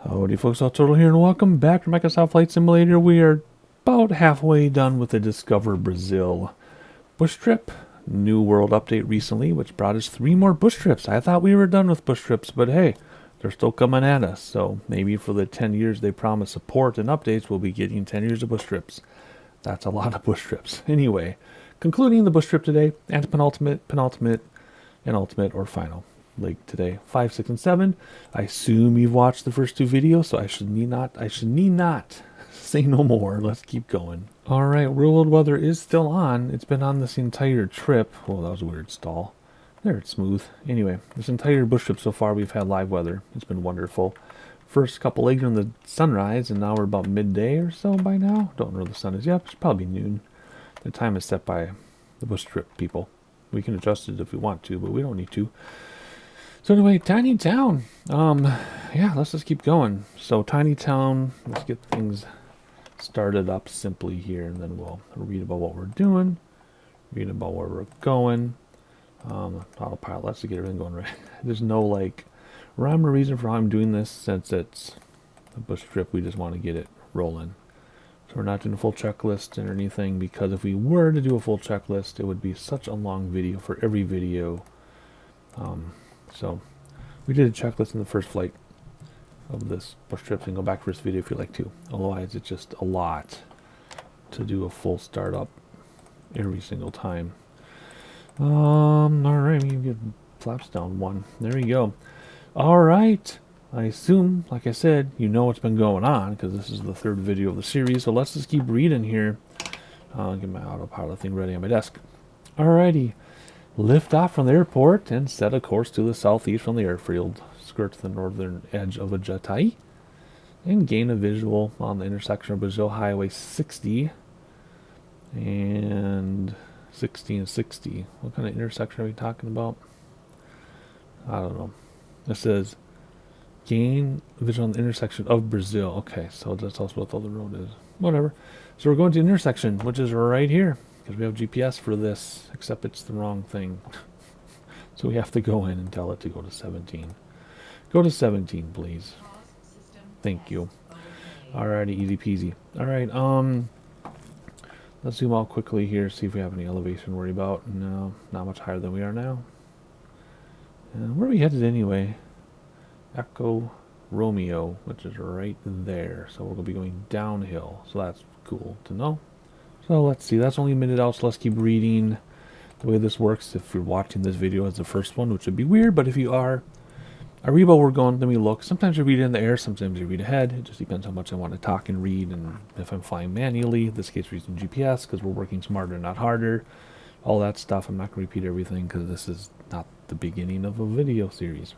Howdy folks, all Turtle here and welcome back to Microsoft Flight Simulator. We are about halfway done with the Discover Brazil bush trip. New world update recently, which brought us 3 more bush trips. I thought we were done with bush trips, but hey, they're still coming at us. So maybe for the 10 years they promise support and updates, we'll be getting 10 years of bush trips. That's a lot of bush trips. Anyway, concluding the bush trip today, and penultimate, and ultimate or final leg today, 5, 6, and 7. I assume you've watched the first 2 videos, so I should need not say no more. Let's keep going. All right, real world weather is still on. It's been on this entire trip. Well, that was a weird stall. There, it's smooth. Anyway, this entire bush trip so far, we've had live weather. It's been wonderful. First couple legs in the sunrise, and now we're about midday or so by now. Don't know where the sun is yet. It's probably noon. The time is set by the bush trip people. We can adjust it if we want to, but we don't need to. So anyway, Tiny Town. Yeah, let's just keep going. So Tiny Town, let's get things started up simply here, and then we'll read about what we're doing, read about where we're going. Autopilot, let's get everything going right. There's no like rhyme or reason for how I'm doing this, since it's a bush trip. We just want to get it rolling. So we're not doing a full checklist or anything, because if we were to do a full checklist, it would be such a long video for every video. So we did a checklist in the first flight of this bush trip, and go back for this video if you like to. Otherwise, it's just a lot to do a full startup every single time. All right, we can get flaps down 1. There we go. All right. I assume, like I said, you know what's been going on, because this is the 3rd video of the series. So let's just keep reading here. I'll get my autopilot thing ready on my desk. Alrighty. Lift off from the airport and set a course to the southeast from the airfield. Skirt the northern edge of a Jatai. And gain a visual on the intersection of Brazil Highway 60 and 60 and 60. What kind of intersection are we talking about? I don't know. It says gain visual on the intersection of Brazil. Okay, so that tells us what the other road is. Whatever. So we're going to the intersection, which is right here, because we have GPS for this, except it's the wrong thing. So we have to go in and tell it to go to 17. Go to 17, please. Thank you. Alrighty, easy peasy. Alright, let's zoom out quickly here, see if we have any elevation to worry about. No, not much higher than we are now. And where are we headed anyway? Echo Romeo, which is right there. So we're going to be going downhill. So that's cool to know. So let's see. That's only a minute out, so let's keep reading. The way this works, if you're watching this video as the first one, which would be weird, but if you are, I read while we're going, then we look. Sometimes I read it in the air, sometimes I read ahead. It just depends how much I want to talk and read, and if I'm flying manually. In this case, we're using GPS because we're working smarter, not harder. All that stuff. I'm not going to repeat everything because this is not the beginning of a video series.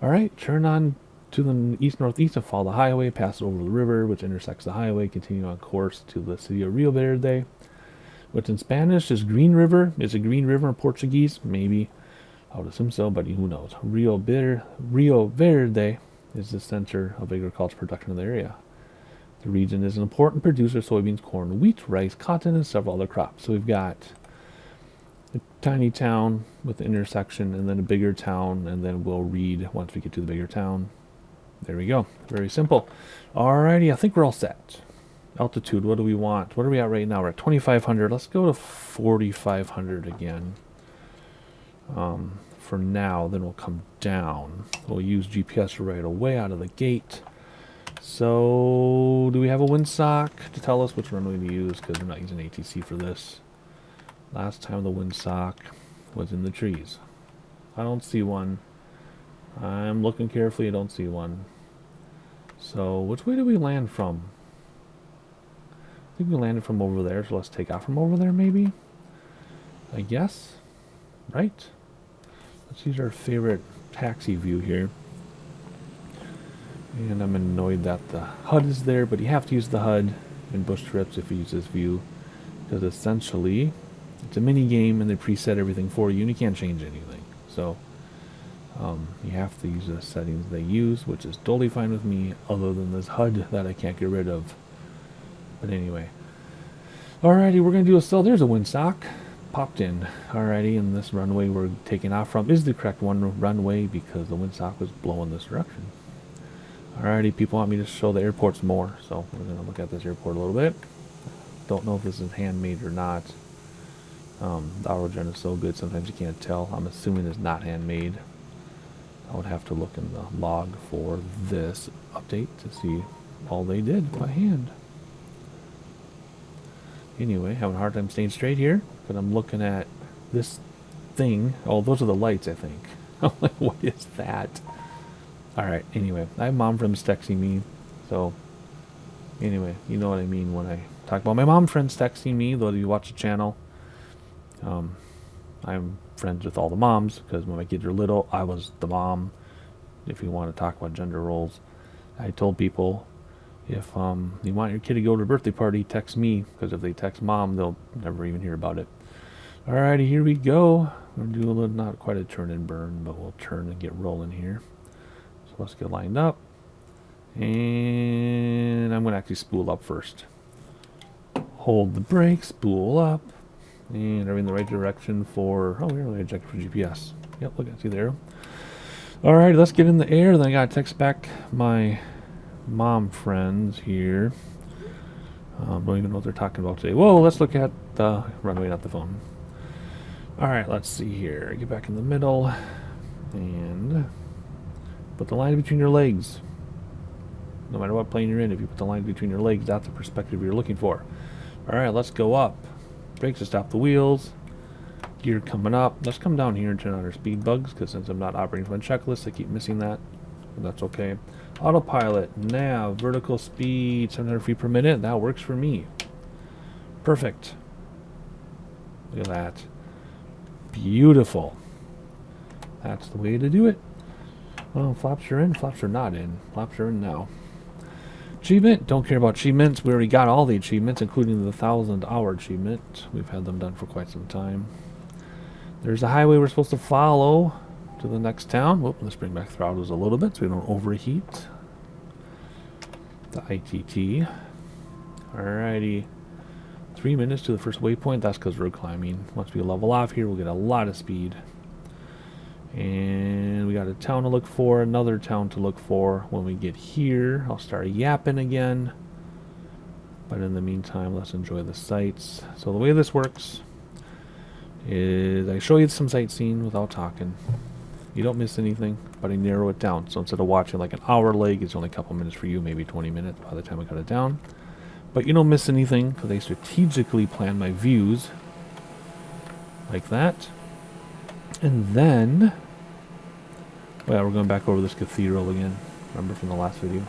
Alright, turn on to the east-northeast and follow the highway, pass over the river, which intersects the highway, continue on course to the city of Rio Verde, which in Spanish is Green River. Is it Green River in Portuguese? Maybe. I would assume so, but who knows. Rio Verde is the center of agriculture production in the area. The region is an important producer of soybeans, corn, wheat, rice, cotton, and several other crops. So we've got a tiny town with the intersection, and then a bigger town, and then we'll read once we get to the bigger town. There we go. Very simple. Alrighty, I think we're all set. Altitude, what do we want? What are we at right now? We're at 2,500. Let's go to 4,500 again. For now, then we'll come down. We'll use GPS right away out of the gate. So, do we have a windsock to tell us which runway to use? Because we're not using ATC for this. Last time the windsock was in the trees. I don't see one. I'm looking carefully, I don't see one. So, which way do we land from? I think we landed from over there, so let's take off from over there maybe? I guess? Right? Let's use our favorite taxi view here. And I'm annoyed that the HUD is there, but you have to use the HUD in bush trips if you use this view. Because essentially, it's a mini game and they preset everything for you and you can't change anything. So, you have to use the settings they use, which is totally fine with me, other than this HUD that I can't get rid of. But anyway. Alrighty, we're going to do a still. There's a windsock. Popped in. Alrighty, and this runway we're taking off from is the correct runway because the windsock was blowing this direction. Alrighty, people want me to show the airports more, so we're going to look at this airport a little bit. Don't know if this is handmade or not. The AutoGen is so good, sometimes you can't tell. I'm assuming it's not handmade. I would have to look in the log for this update to see all they did by hand. Anyway, having a hard time staying straight here, but I'm looking at this thing. Oh, those are the lights, I think. I'm like, what is that? Alright, anyway, I have mom friends texting me, so anyway, you know what I mean when I talk about my mom friends texting me, though you watch the channel. I'm friends with all the moms, because when my kids were little, I was the mom. If you want to talk about gender roles, I told people, if you want your kid to go to a birthday party, text me, because if they text mom, they'll never even hear about it. Alrighty, here we go. We'll do a little, not quite a turn and burn, but we'll turn and get rolling here. So let's get lined up. And I'm going to actually spool up first. Hold the brake, spool up. And are we in the right direction for... Oh, we're in the right direction for GPS. Yep, look at see the arrow. Alright, let's get in the air. Then I got to text back my mom friends here. Don't even know what they're talking about today. Whoa, let's look at the runway, not the phone. Alright, let's see here. Get back in the middle. And put the line between your legs. No matter what plane you're in, if you put the line between your legs, that's the perspective you're looking for. Alright, let's go up. Brakes to stop the wheels. Gear coming up. Let's come down here and turn on our speed bugs, because since I'm not operating from a checklist, I keep missing that. But that's okay. Autopilot, nav, vertical speed, 700 feet per minute. That works for me. Perfect. Look at that. Beautiful. That's the way to do it. Well, flaps are in, flaps are not in. Flaps are in now. Achievement, don't care about achievements. We already got all the achievements, including the 1,000-hour achievement. We've had them done for quite some time. There's a highway we're supposed to follow to the next town. Whoop, let's bring back throttles a little bit so we don't overheat. The ITT. Alrighty. 3 minutes to the first waypoint. That's because road climbing. Once we level off here, we'll get a lot of speed. And we got a town to look for, another town to look for. When we get here, I'll start yapping again. But in the meantime, let's enjoy the sights. So the way this works is I show you some sightseeing without talking. You don't miss anything, but I narrow it down. So instead of watching like an hour leg, it's only a couple minutes for you, maybe 20 minutes by the time I cut it down. But you don't miss anything, because I strategically plan my views like that. And then, well, we're going back over this cathedral again, remember from the last video.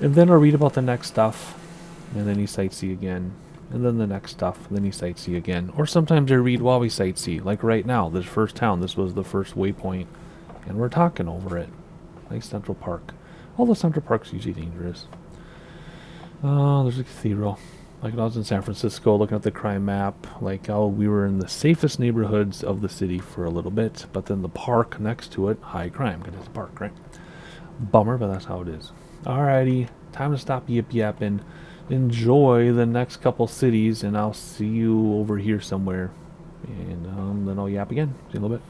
And then I'll read about the next stuff, and then you sightsee again, and then the next stuff, and then you sightsee again. Or sometimes I read while we sightsee, like right now, this first town, this was the first waypoint, and we're talking over it. Like Central Park. All the Central Park's usually dangerous. Oh, there's a cathedral. Like when I was in San Francisco looking at the crime map, like how we were in the safest neighborhoods of the city for a little bit, but then the park next to it, high crime, because it's a park, right? Bummer, but that's how it is. Alrighty, time to stop yapping. Enjoy the next couple cities, and I'll see you over here somewhere. And then I'll yap again. See you in a little bit.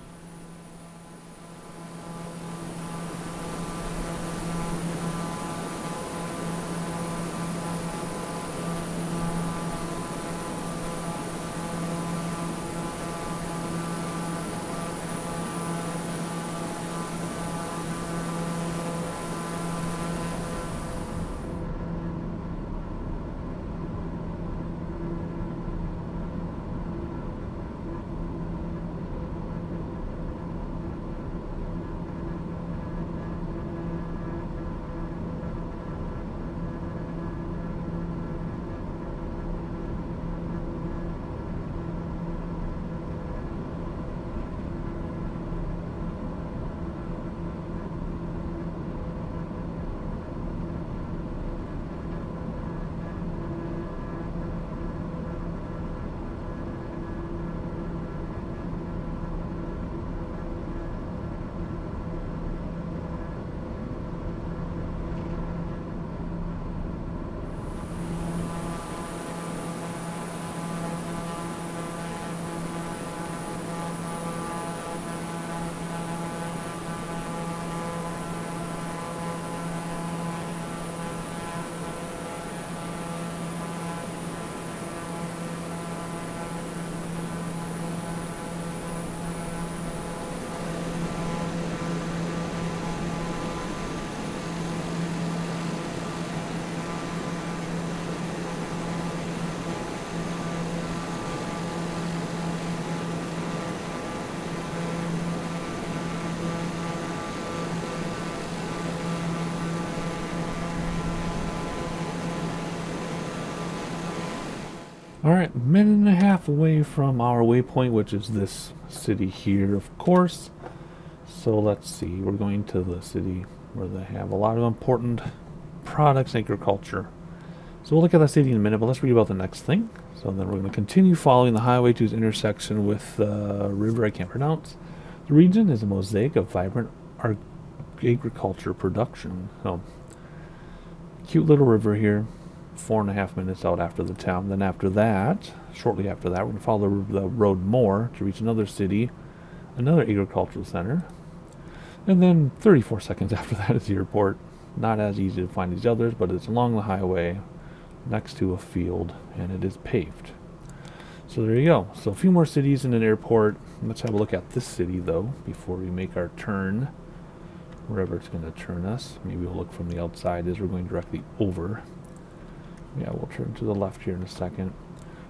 Alright, minute and a half away from our waypoint, which is this city here, of course. So let's see, we're going to the city where they have a lot of important products, agriculture. So we'll look at that city in a minute, but let's read about the next thing. So then we're going to continue following the highway to its intersection with the river I can't pronounce. The region is a mosaic of vibrant agriculture production. So, cute little river here, 4.5 minutes out after the town. Then after that, shortly after that, we're going to follow the road more to reach another city, another agricultural center. And then 34 seconds after that is the airport. Not as easy to find these others, but it's along the highway next to a field, and it is paved. So there you go. So a few more cities and an airport. Let's have a look at this city, though, before we make our turn, wherever it's going to turn us. Maybe we'll look from the outside as we're going directly over. Yeah, we'll turn to the left here in a second.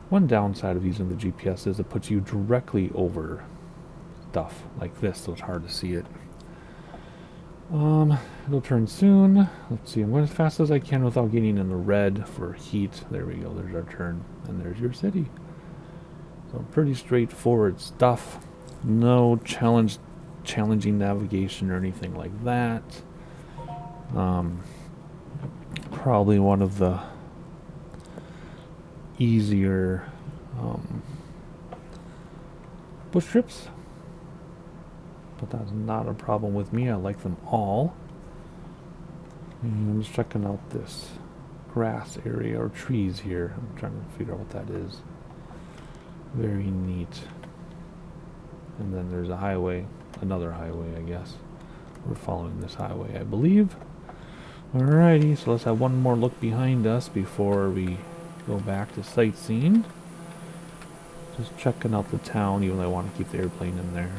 One downside of using the GPS is it puts you directly over stuff like this, so it's hard to see it. It'll turn soon. Let's see, I'm going as fast as I can without getting in the red for heat. There we go, there's our turn. And there's your city. So pretty straightforward stuff. No challenging navigation or anything like that. Probably one of the easier bush trips. But that's not a problem with me. I like them all. And I'm just checking out this grass area or trees here. I'm trying to figure out what that is. Very neat. And then there's a highway, another highway, I guess. We're following this highway, I believe. Alrighty, so let's have one more look behind us before we go back to sightseeing. Just checking out the town, even though I want to keep the airplane in there.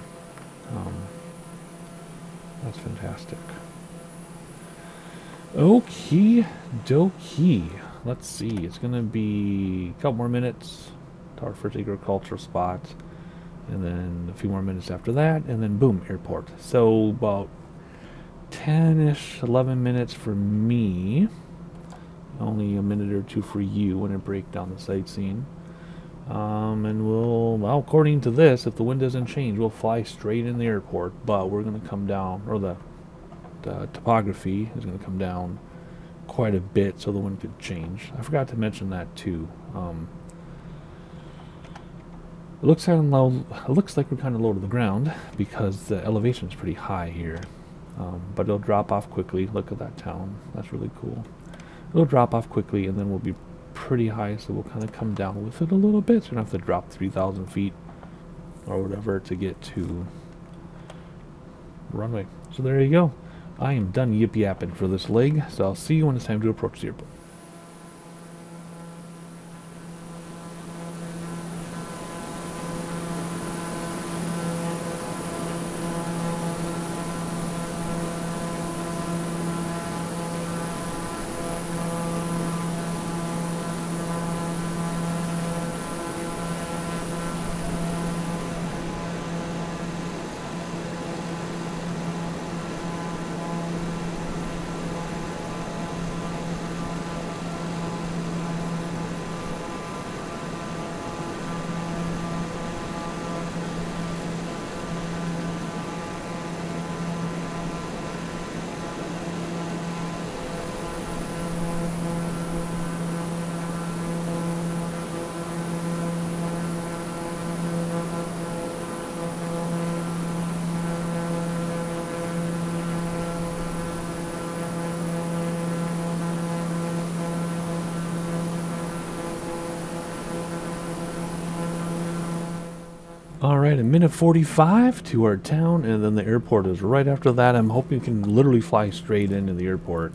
That's fantastic. Okie dokie. Let's see. It's going to be a couple more minutes to our first agricultural spot. And then a few more minutes after that. And then boom, airport. So about 10-ish, 11 minutes for me. Only a minute or two for you when I break down the sightseeing. And well, according to this, if the wind doesn't change, we'll fly straight in the airport, but we're going to come down, or the topography is going to come down quite a bit, so the wind could change. I forgot to mention that too. It looks like we're kind of low to the ground because the elevation is pretty high here, but it'll drop off quickly. Look at that town. That's really cool. It'll drop off quickly, and then we'll be pretty high, so we'll kind of come down with it a little bit. So we don't have to drop 3,000 feet or whatever to get to runway. So there you go. I am done yip-yapping for this leg, so I'll see you when it's time to approach the airport. Alright, a minute 45 to our town, and then the airport is right after that. I'm hoping we can literally fly straight into the airport,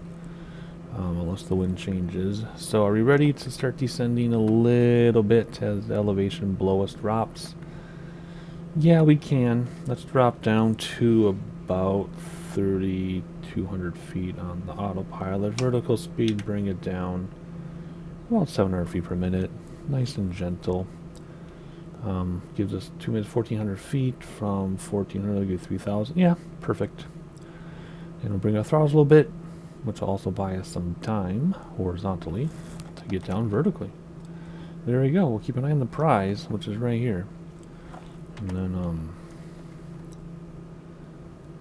unless the wind changes. So are we ready to start descending a little bit as the elevation below us drops? Yeah, we can. Let's drop down to about 3,200 feet on the autopilot. Vertical speed, bring it down about 700 feet per minute. Nice and gentle. Gives us 2 minutes, 1,400 feet. From 1,400, give 3,000. Yeah, perfect. And we'll bring our throttles a little bit, which will also buy us some time horizontally to get down vertically. there we go. We'll keep an eye on the prize, which is right here. And then,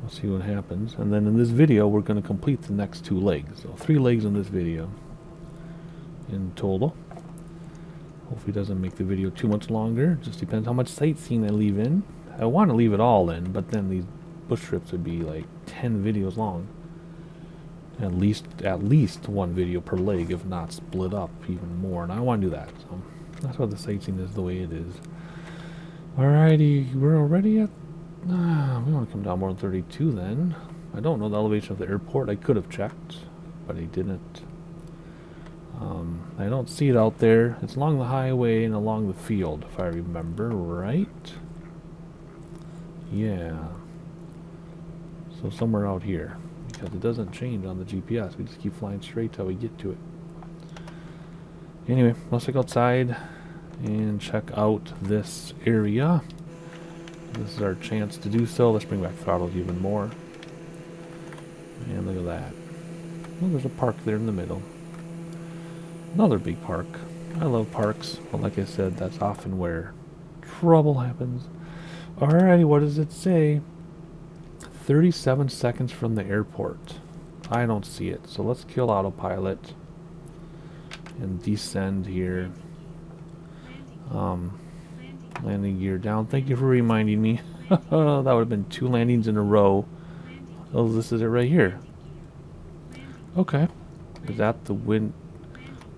we'll see what happens. And then in this video, we're going to complete the next 2 legs. So 3 legs in this video in total. Hopefully it doesn't make the video too much longer. Just depends how much sightseeing I leave in. I want to leave it all in, but then these bush trips would be like 10 videos long. At least 1 video per leg, if not split up even more. And I want to do that. So that's why the sightseeing is the way it is. Alrighty, we're already at... we want to come down more than 32 then. I don't know the elevation of the airport. I could have checked, but I didn't. I don't see it out there. It's along the highway and along the field, if I remember right. Yeah. So somewhere out here. Because it doesn't change on the GPS. We just keep flying straight till we get to it. Anyway, let's go outside and check out this area. This is our chance to do so. Let's bring back throttles even more. And look at that. Well, there's a park there in the middle. Another big park. I love parks, but like I said, that's often where trouble happens. Alrighty, what does it say? 37 seconds from the airport. I don't see it, so let's kill autopilot and descend here. Landing gear down. Thank you for reminding me. That would have been 2 landings in a row. Oh, this is it right here. Okay. Is that the wind?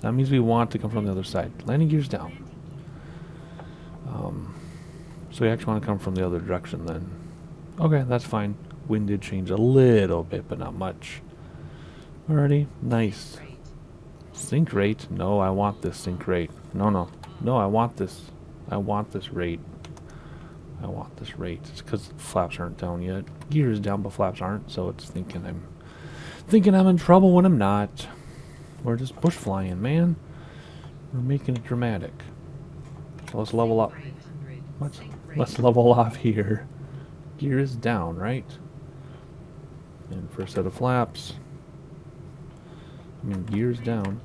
That means we want to come from the other side. Landing gear's down. So we actually want to come from the other direction then. Okay, that's fine. Wind did change a little bit, but not much. Alrighty, nice. Sync rate? No, I want this sync rate. No, I want this. I want this rate. I want this rate. It's because flaps aren't down yet. Gear is down, but flaps aren't, so it's thinking I'm in trouble when I'm not. We're just bush flying, man. We're making it dramatic. So let's level up. Let's level off here. Gear is down, right? And first set of flaps. Gear's down.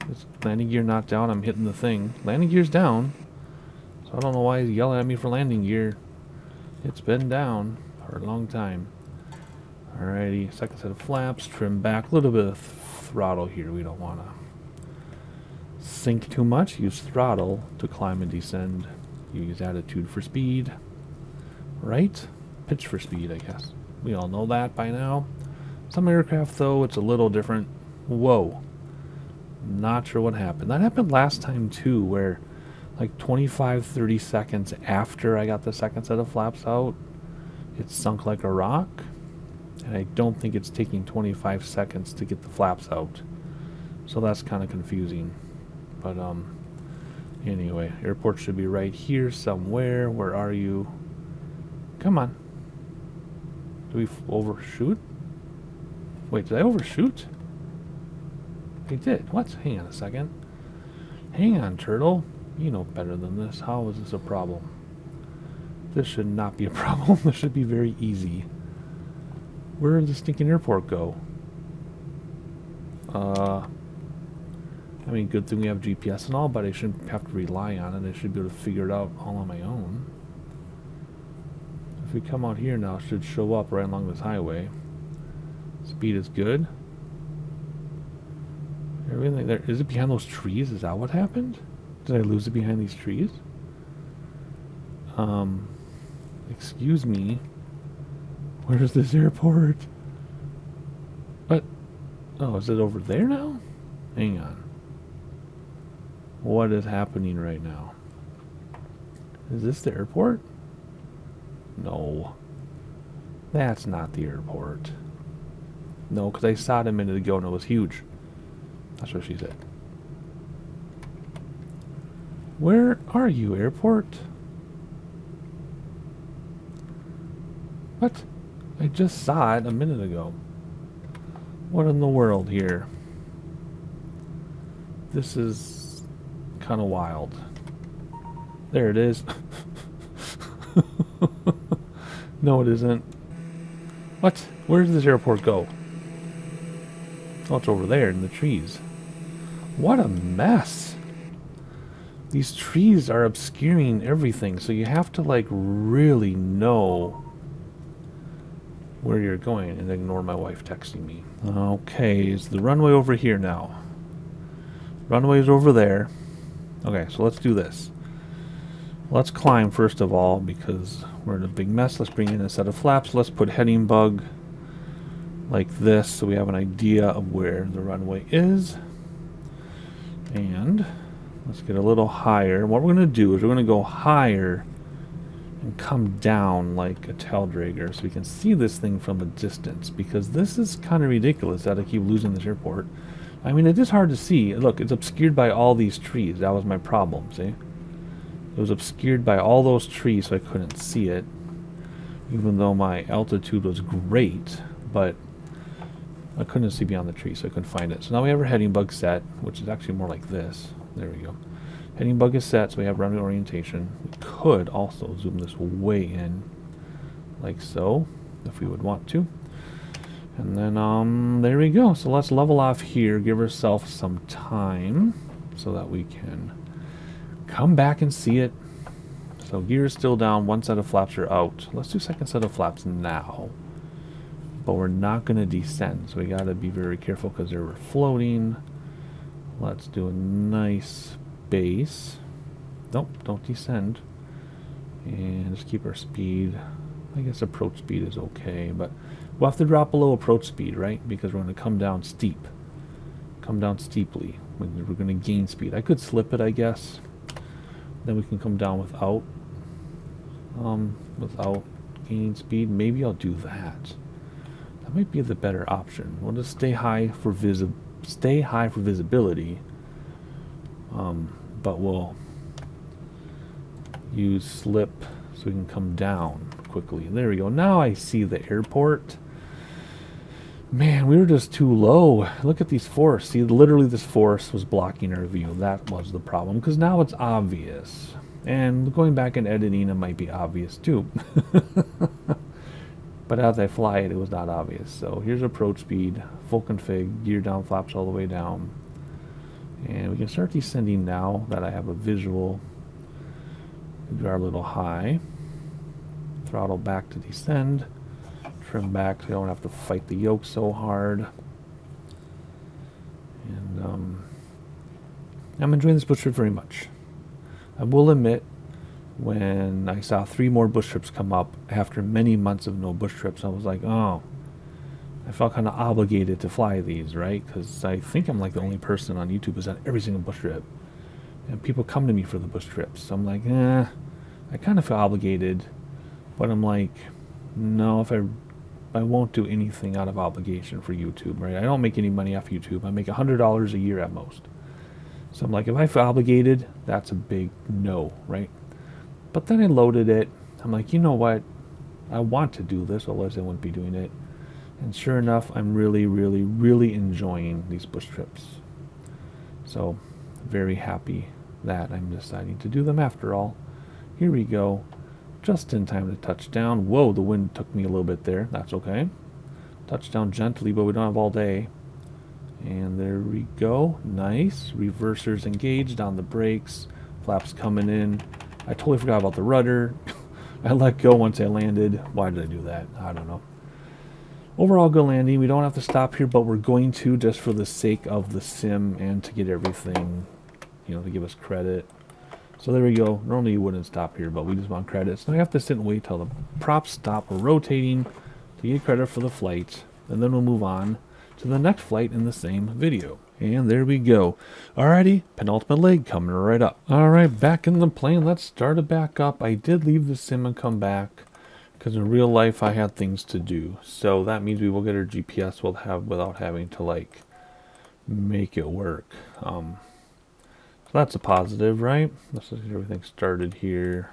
This landing gear not down. I'm hitting the thing. Landing gear's down. So I don't know why he's yelling at me for landing gear. It's been down for a long time. Alrighty, second set of flaps. Trim back. A little bit of throttle here. We don't want to sink too much. Use throttle to climb and descend. Use attitude for speed. Right? Pitch for speed, I guess. We all know that by now. Some aircraft, though, it's a little different. Whoa. Not sure what happened. That happened last time, too, where like 25-30 seconds after I got the second set of flaps out, it sunk like a rock. And I don't think it's taking 25 seconds to get the flaps out. So that's kind of confusing. But, anyway, airport should be right here somewhere. Where are you? Come on. Do we overshoot? Wait, did I overshoot? I did. What? Hang on a second. Hang on, turtle. You know better than this. How is this a problem? This should not be a problem. This should be very easy. Where did the stinking airport go? I mean, good thing we have GPS and all, but I shouldn't have to rely on it. I should be able to figure it out all on my own. If we come out here now, it should show up right along this highway. Speed is good. Everything there. Is it behind those trees? Is that what happened? Did I lose it behind these trees? Excuse me. Where's this airport? What? Oh, is it over there now? Hang on. What is happening right now? Is this the airport? No. That's not the airport. No, because I saw it a minute ago and it was huge. That's what she said. Where are you, airport? What? I just saw it a minute ago. What in the world here? This is kind of wild. There it is. No, it isn't. What? Where does this airport go? Oh, it's over there in the trees. What a mess. these trees are obscuring everything, so you have to like really know where you're going. And ignore my wife texting me. Okay, is the runway over here now? Runway's over there. Okay, so let's do this. Let's climb first of all, because we're in a big mess. Let's bring in a set of flaps. Let's put heading bug like this so we have an idea of where the runway is. And let's get a little higher. What we're going to do is we're going to go higher and come down like a tail dragger so we can see this thing from a distance, because this is kind of ridiculous that I keep losing this airport. I mean, it is hard to see. Look, it's obscured by all these trees. That was my problem, see? It was obscured by all those trees, so I couldn't see it, even though my altitude was great, but I couldn't see beyond the tree, so I couldn't find it. So now we have our heading bug set, which is actually more like this. There we go. Heading bug is set, so we have runway orientation. We could also zoom this way in, like so, if we would want to. And then, there we go. So let's level off here, give ourselves some time, so that we can come back and see it. So gear is still down, one set of flaps are out. Let's do second set of flaps now. But we're not going to descend, so we got to be very careful because they're floating. Let's do a nice base. Nope, don't descend. And just keep our speed. I guess approach speed is okay, but we'll have to drop below approach speed, right? Because we're going to come down steep. Come down steeply. We're going to gain speed. I could slip it, I guess. Then we can come down without gaining speed. Maybe I'll do that. That might be the better option. We'll just stay high for visibility. But we'll use slip so we can come down quickly. There we go. Now I see the airport. Man, we were just too low. Look at these forests. See, literally this forest was blocking our view. That was the problem, because now it's obvious. And going back and editing, it might be obvious too. But as I fly it, it was not obvious. So here's approach speed, full config, gear down, flaps all the way down. And we can start descending now that I have a visual. We are a little high. Throttle back to descend. Trim back so you don't have to fight the yoke so hard. And I'm enjoying this bush trip very much. I will admit, when I saw 3 more bush trips come up after many months of no bush trips, I was like, oh, I felt kind of obligated to fly these, right? Because I think I'm like the only person on YouTube who's done every single bush trip. And people come to me for the bush trips. So I'm like, I kind of feel obligated. But I'm like, no, if I won't do anything out of obligation for YouTube, right? I don't make any money off YouTube. I make $100 a year at most. So I'm like, if I feel obligated, that's a big no, right? But then I loaded it. I'm like, you know what? I want to do this, otherwise I wouldn't be doing it. And sure enough, I'm really, really, really enjoying these bush trips. So, very happy that I'm deciding to do them after all. Here we go. Just in time to touch down. Whoa, the wind took me a little bit there. That's okay. Touch down gently, but we don't have all day. And there we go. Nice. Reversers engaged on the brakes. Flaps coming in. I totally forgot about the rudder. I let go once I landed. Why did I do that? I don't know. Overall good landing. We don't have to stop here, but we're going to just for the sake of the sim and to get everything, you know, to give us credit. So there we go. Normally you wouldn't stop here, but we just want credit. So we have to sit and wait till the props stop rotating to get credit for the flight. And then we'll move on to the next flight in the same video. And there we go. Alrighty, penultimate leg coming right up. Alright, back in the plane. Let's start it back up. I did leave the sim and come back because in real life I had things to do. So that means we will get our GPS without having to like make it work. So that's a positive, right? Let's just get everything started here.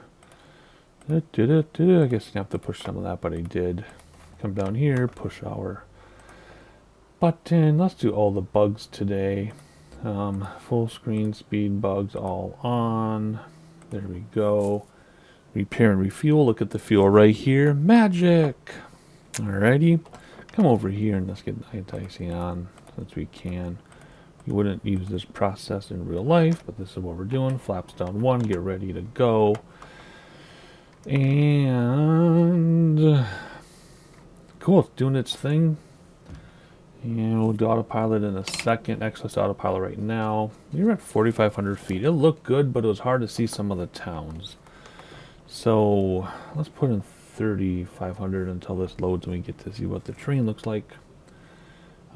I guess you have to push some of that, but I did. Come down here, push our button. Let's do all the bugs today. Full screen speed bugs all on. There we go. Repair and refuel. Look at the fuel right here. Magic. Alrighty. Come over here and let's get anti-icing on since we can. You wouldn't use this process in real life, but this is what we're doing. Flaps down 1, get ready to go. And cool, it's doing its thing. And we'll do autopilot in a second. X-List autopilot right now. You're at 4,500 feet. It looked good, but it was hard to see some of the towns. So let's put in 3,500 until this loads and we get to see what the terrain looks like.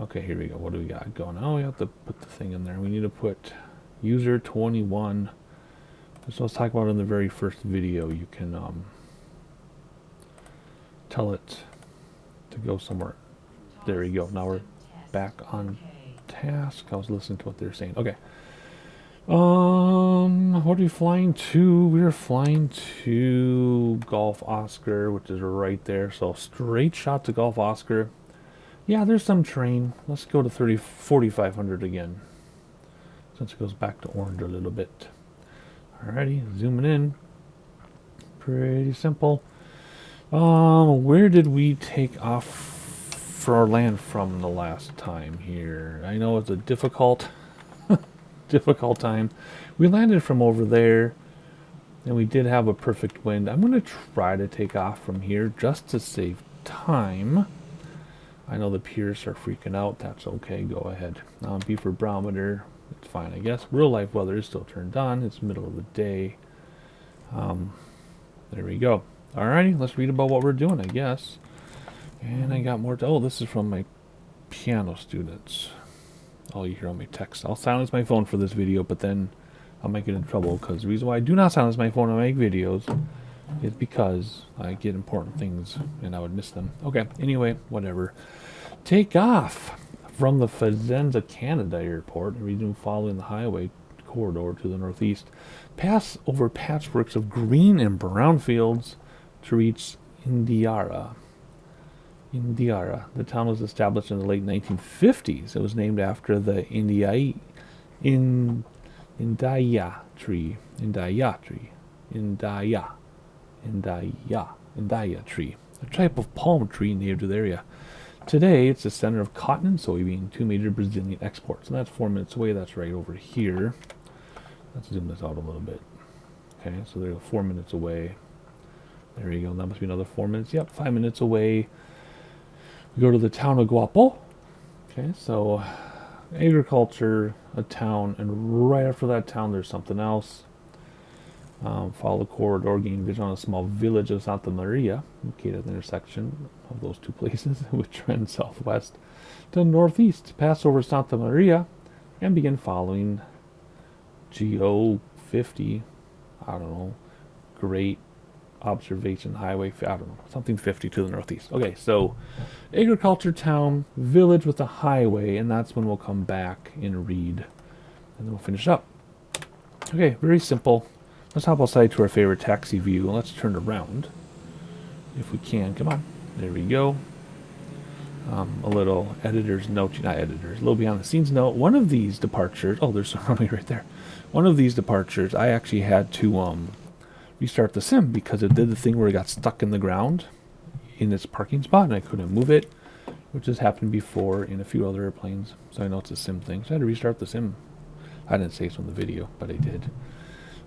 Okay, here we go. What do we got going? Oh, we have to put the thing in there. We need to put user 21. So let's talk about it in the very first video. You can tell it to go somewhere. There you go. Now we're back on task. I was listening to what they're saying. Okay. What are we flying to? We're flying to Golf Oscar, which is right there. So straight shot to Golf Oscar. Yeah, there's some terrain. Let's go to 4,500 again, since it goes back to orange a little bit. Alrighty, zooming in. Pretty simple. Where did we take off for our land from the last time here? I know it's a difficult time. We landed from over there, and we did have a perfect wind. I'm going to try to take off from here just to save time. I know the peers are freaking out. That's okay. Go ahead. Beaver barometer. It's fine, I guess. Real life weather is still turned on. It's middle of the day. There we go. Alrighty, let's read about what we're doing, I guess. And I got more. Oh, this is from my piano students. All you hear on my text. I'll silence my phone for this video, but then I'll make it in trouble, because the reason why I do not silence my phone when I make videos is because I get important things and I would miss them. Okay, anyway, whatever. Take off from the Fazenda, Canada airport, region following the highway corridor to the northeast. Pass over patchworks of green and brown fields to reach Indiara. The town was established in the late 1950s. It was named after the Indaya tree, a type of palm tree native to the area. Today, it's the center of cotton and soybean, two major Brazilian exports. And that's 4 minutes away. That's right over here. Let's zoom this out a little bit. Okay, so they're 4 minutes away. There you go. That must be another 4 minutes. Yep, 5 minutes away. We go to the town of Guapo. Okay, so agriculture, a town, and right after that town, there's something else. Follow the corridor, gain vision on a small village of Santa Maria, located at the intersection of those two places, which trend southwest to northeast. Pass over Santa Maria and begin following GO 50. I don't know. Great Observation Highway. I don't know. Something 50 to the northeast. Okay, so agriculture town, village with a highway, and that's when we'll come back and read. And then we'll finish up. Okay, very simple. Let's hop outside to our favorite taxi view, and let's turn around. If we can. Come on. There we go. A little editor's note. Not editors. A little behind the scenes note. One of these departures. Oh, there's some runway right there. One of these departures, I actually had to restart the sim because it did the thing where it got stuck in the ground in its parking spot, and I couldn't move it, which has happened before in a few other airplanes. So I know it's a sim thing. So I had to restart the sim. I didn't say so in the video, but I did.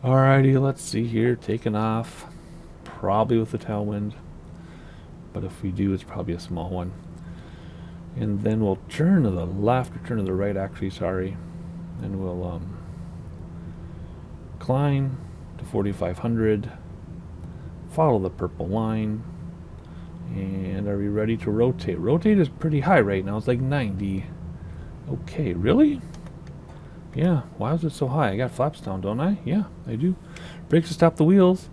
Alrighty, let's see here. Taking off. Probably with a tailwind. But if we do, it's probably a small one. And then we'll turn to the left, or turn to the right, actually, sorry. And we'll climb to 4,500. Follow the purple line. And are we ready to rotate? Rotate is pretty high right now. It's like 90. Okay, really? Yeah, why is it so high? I got flaps down, don't I? Yeah, I do. Brakes to stop the wheels.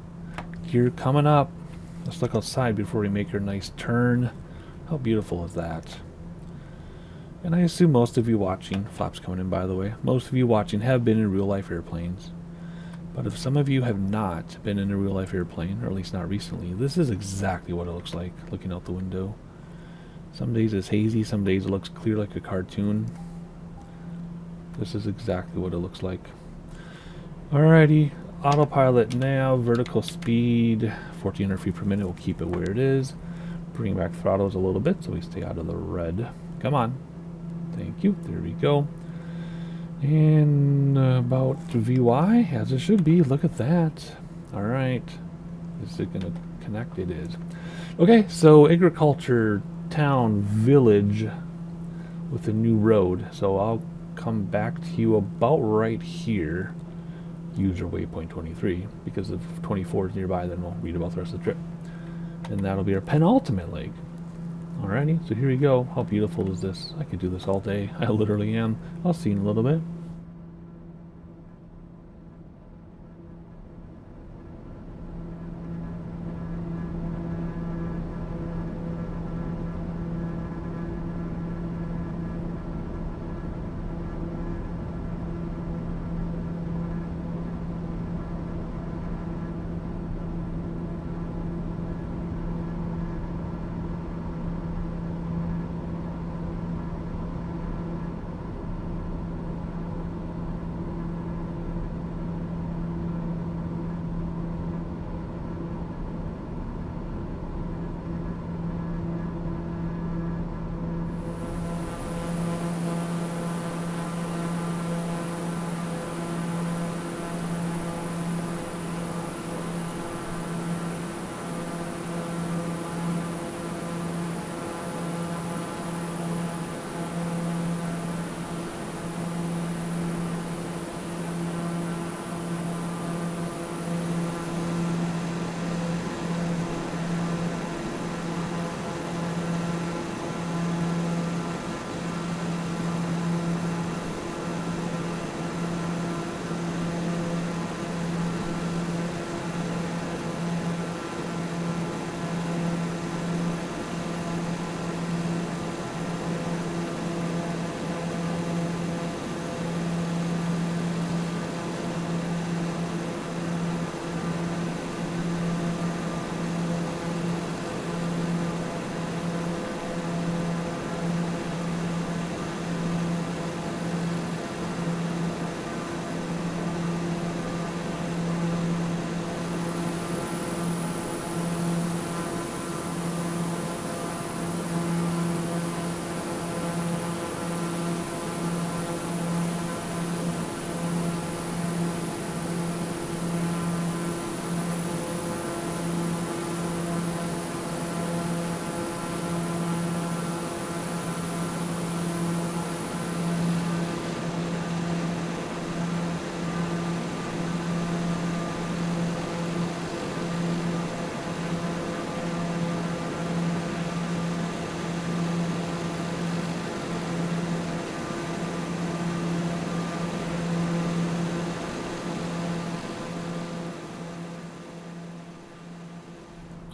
Gear coming up. Let's look outside before we make our nice turn. How beautiful is that? And I assume most of you watching, flaps coming in by the way, most of you watching have been in real life airplanes. But if some of you have not been in a real life airplane, or at least not recently, this is exactly what it looks like looking out the window. Some days it's hazy, some days it looks clear like a cartoon. This is exactly what it looks like. Alrighty, autopilot now, vertical speed, 1,400 feet per minute. We'll keep it where it is. Bring back throttles a little bit so we stay out of the red. Come on. Thank you. There we go. And about VY, as it should be. Look at that. All right. Is it going to connect? It is. Okay, so agriculture, town, village with a new road. So I'll come back to you about right here. User waypoint 23. Because if 24 is nearby, then we'll read about the rest of the trip. And that'll be our penultimate leg. Alrighty, so here we go. How beautiful is this? I could do this all day. I literally am. I'll see you in a little bit.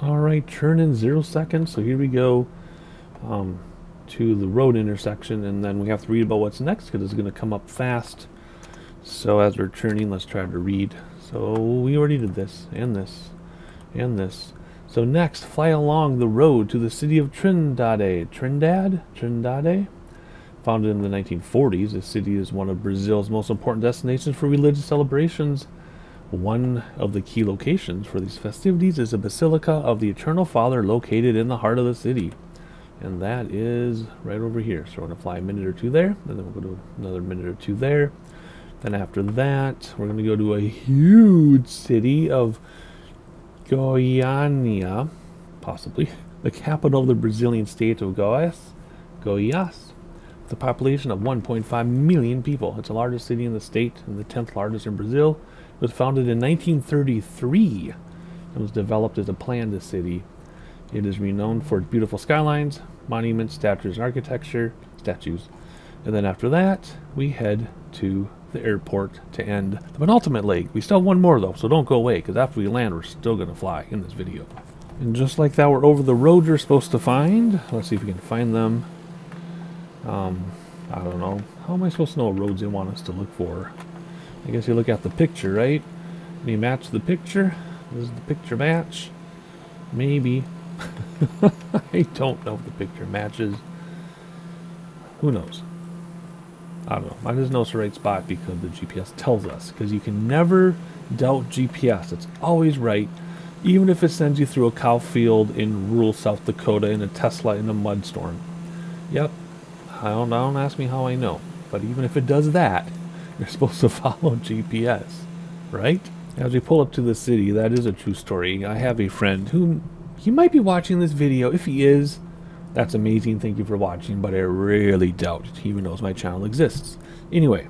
Alright, turn in 0 seconds. So here we go to the road intersection, and then we have to read about what's next because it's going to come up fast. So as we're turning, let's try to read. So we already did this, and this, and this. So next, fly along the road to the city of Trindade. Trindade? Founded in the 1940s, this city is one of Brazil's most important destinations for religious celebrations. One of the key locations for these festivities is the Basilica of the Eternal Father located in the heart of the city. And that is right over here. So we're going to fly a minute or two there, and then we'll go to another minute or two there. Then after that, we're going to go to a huge city of Goiânia, possibly, the capital of the Brazilian state of Goiás, with a population of 1.5 million people. It's the largest city in the state and the 10th largest in Brazil. It was founded in 1933 and was developed as a planned city. It is renowned for its beautiful skylines, monuments, statues, and architecture, And then after that, we head to the airport to end the penultimate leg. We still have one more though, so don't go away, because after we land, we're still going to fly in this video. And just like that, we're over the road you're supposed to find. Let's see if we can find them. I don't know. How am I supposed to know what roads they want us to look for? I guess you look at the picture, right? And you match the picture. This is the picture match. Maybe. I don't know if the picture matches. Who knows? I don't know. I just know it's the right spot because the GPS tells us. Because you can never doubt GPS. It's always right. Even if it sends you through a cow field in rural South Dakota in a Tesla in a mud storm. Yep. Don't ask me how I know. But even if it does that, You're supposed to follow GPS, right? As we pull up to the city, that is a true story. I have a friend who, he might be watching this video. If he is, that's amazing. Thank you for watching, but I really doubt he even knows my channel exists. Anyway,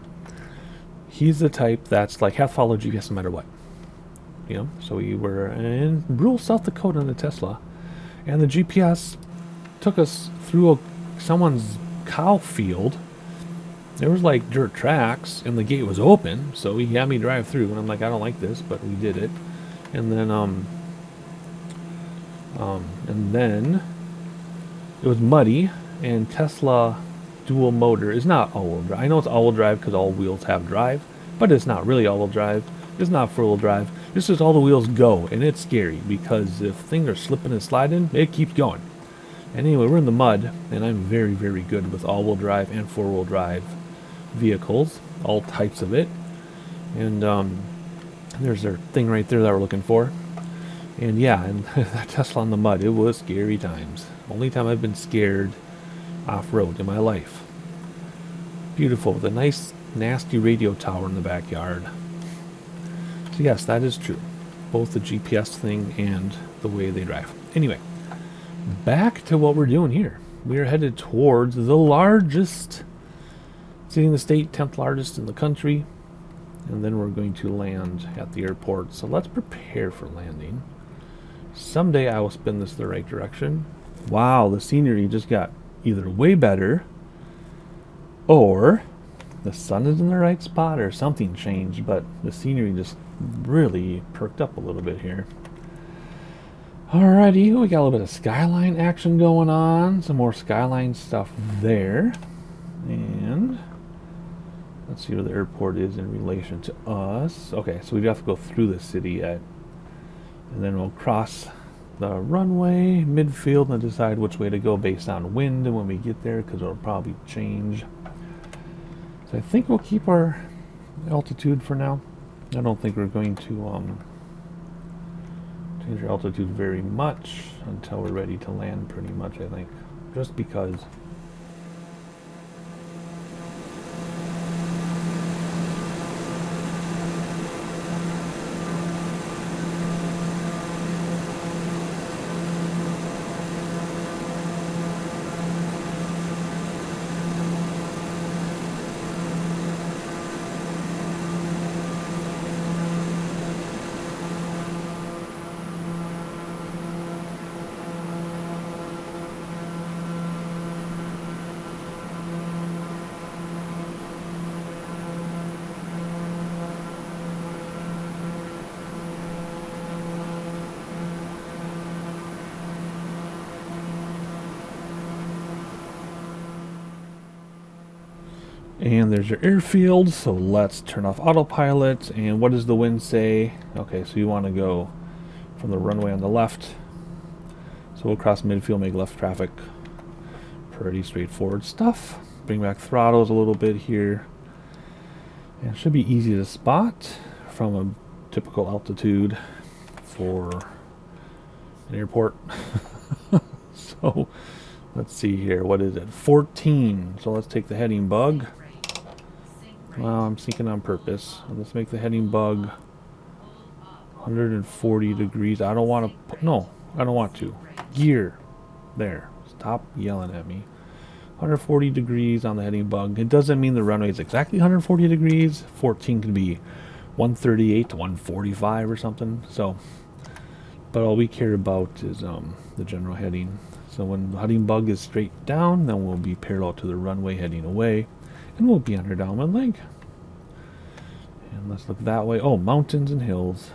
he's the type that's like, have to follow GPS no matter what. You know, so we were in rural South Dakota in a Tesla, and the GPS took us through someone's cow field. There was like dirt tracks, and the gate was open, so he had me drive through, and I'm like, I don't like this, but we did it. And then it was muddy, and Tesla dual motor is not all-wheel drive. I know it's all-wheel drive because all wheels have drive, but it's not really all-wheel drive. It's not four-wheel drive. It's just all the wheels go, and it's scary because if things are slipping and sliding, it keeps going. And anyway, we're in the mud, and I'm very, very good with all-wheel drive and four-wheel drive vehicles, all types of it. And there's our thing right there that we're looking for. And yeah, and that Tesla in the mud, it was scary times. Only time I've been scared off-road in my life. Beautiful, with a nice, nasty radio tower in the backyard. So yes, that is true. Both the GPS thing and the way they drive. Anyway, back to what we're doing here. We are headed towards the largest city in the state, 10th largest in the country. And then we're going to land at the airport. So let's prepare for landing. Someday I will spin this the right direction. Wow, the scenery just got either way better, or the sun is in the right spot, or something changed, but the scenery just really perked up a little bit here. Alrighty, we got a little bit of skyline action going on. Some more skyline stuff there. And let's see where the airport is in relation to us. Okay, so we have to go through the city yet. And then we'll cross the runway, midfield, and decide which way to go based on wind and when we get there, because it'll probably change. So I think we'll keep our altitude for now. I don't think we're going to change our altitude very much until we're ready to land, pretty much, I think. Just because and there's your airfield, so let's turn off autopilot. And what does the wind say? Okay, so you want to go from the runway on the left. So we'll cross midfield, make left traffic. Pretty straightforward stuff. Bring back throttles a little bit here. And it should be easy to spot from a typical altitude for an airport. So let's see here. What is it? 14. So let's take the heading bug. Well, I'm sinking on purpose. Let's make the heading bug 140 degrees. I don't want to. No, I don't want to. Gear. There. Stop yelling at me. 140 degrees on the heading bug. It doesn't mean the runway is exactly 140 degrees. 14 can be 138 to 145 or something. So, but all we care about is the general heading. So when the heading bug is straight down, then we'll be parallel to the runway heading away, and we'll be on our downwind leg. And let's look that way. Oh, mountains and hills.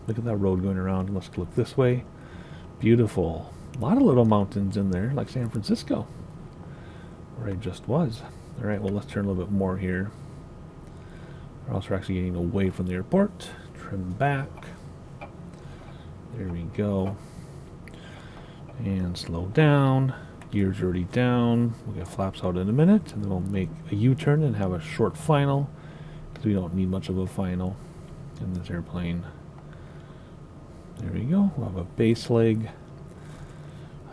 Look at that road going around. Let's look this way. Beautiful. A lot of little mountains in there, like San Francisco, where I just was. All right, well, let's turn a little bit more here, or else we're actually getting away from the airport. Trim back. There we go. And slow down. Gears already down. We'll get flaps out in a minute, and then we'll make a U-turn and have a short final, because we don't need much of a final in this airplane. There we go. We'll have a base leg.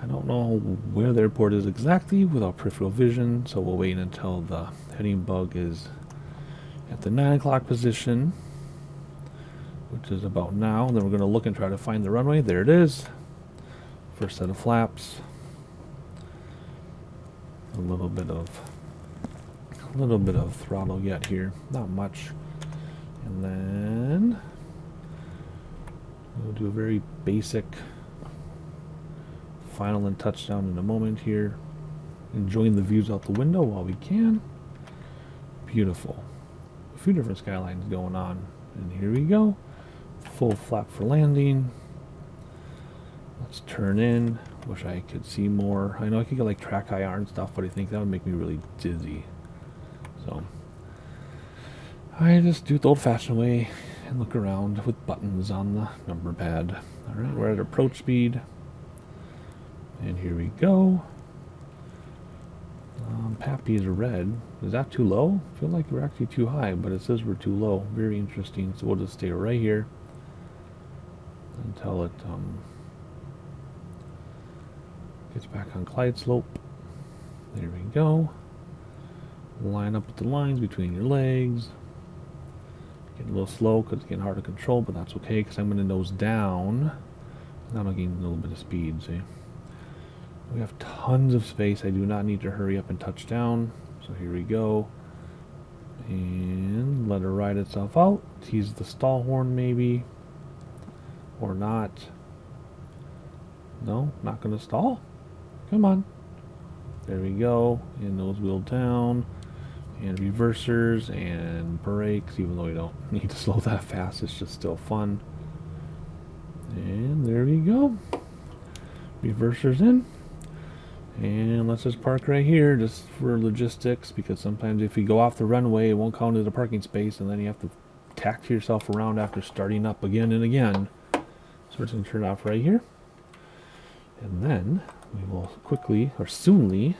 I don't know where the airport is exactly without peripheral vision, so we'll wait until the heading bug is at the 9 o'clock position, which is about now. Then we're going to look and try to find the runway. There it is. First set of flaps. A little bit of throttle yet here, not much. And then we'll do a very basic final and touchdown in a moment here. Enjoying the views out the window while we can. Beautiful. A few different skylines going on. And here we go. Full flap for landing. Let's turn in. Wish I could see more. I know I could get like track IR and stuff, but I think that would make me really dizzy. So I just do it the old-fashioned way and look around with buttons on the number pad. All right, we're at approach speed. And here we go. Pappy is red. Is that too low? I feel like we're actually too high, but it says we're too low. Very interesting. So we'll just stay right here until it gets back on Clyde slope. There we go. Line up with the lines between your legs. Getting a little slow because it's getting hard to control, but that's okay because I'm going to nose down. Now I'm getting a little bit of speed, see? We have tons of space. I do not need to hurry up and touch down. So here we go. And let it ride itself out. Tease the stall horn maybe. Or not. No, not going to stall. Come on. There we go. And nose wheel down. And reversers and brakes, even though we don't need to slow that fast. It's just still fun. And there we go. Reversers in. And let's just park right here just for logistics, because sometimes if you go off the runway, it won't count as a parking space, and then you have to tack yourself around after starting up again and again. So we're just going to turn it off right here. And then we will quickly, or soonly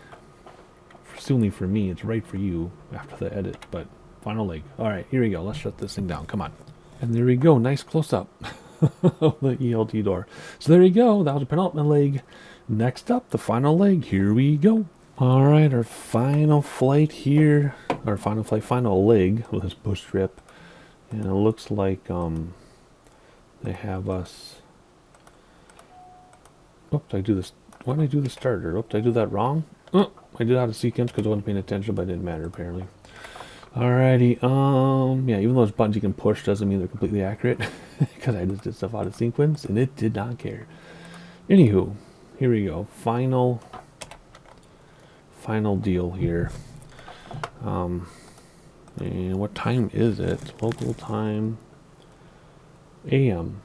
for me, it's right for you after the edit, but final leg. All right, here we go. Let's shut this thing down. Come on. And there we go. Nice close-up of the ELT door. So there you go. That was a penultimate leg. Next up, the final leg. Here we go. All right, our final flight here. Our final flight, final leg with this bush trip. And it looks like they have us. Oops, I do this. Why did I do the starter? Oops, did I do that wrong? Oh, I did out of sequence because I wasn't paying attention, but it didn't matter apparently. Alrighty, yeah, even though those buttons you can push doesn't mean they're completely accurate because I just did stuff out of sequence and it did not care. Anywho, here we go. Final deal here. And what time is it? Local time. AM.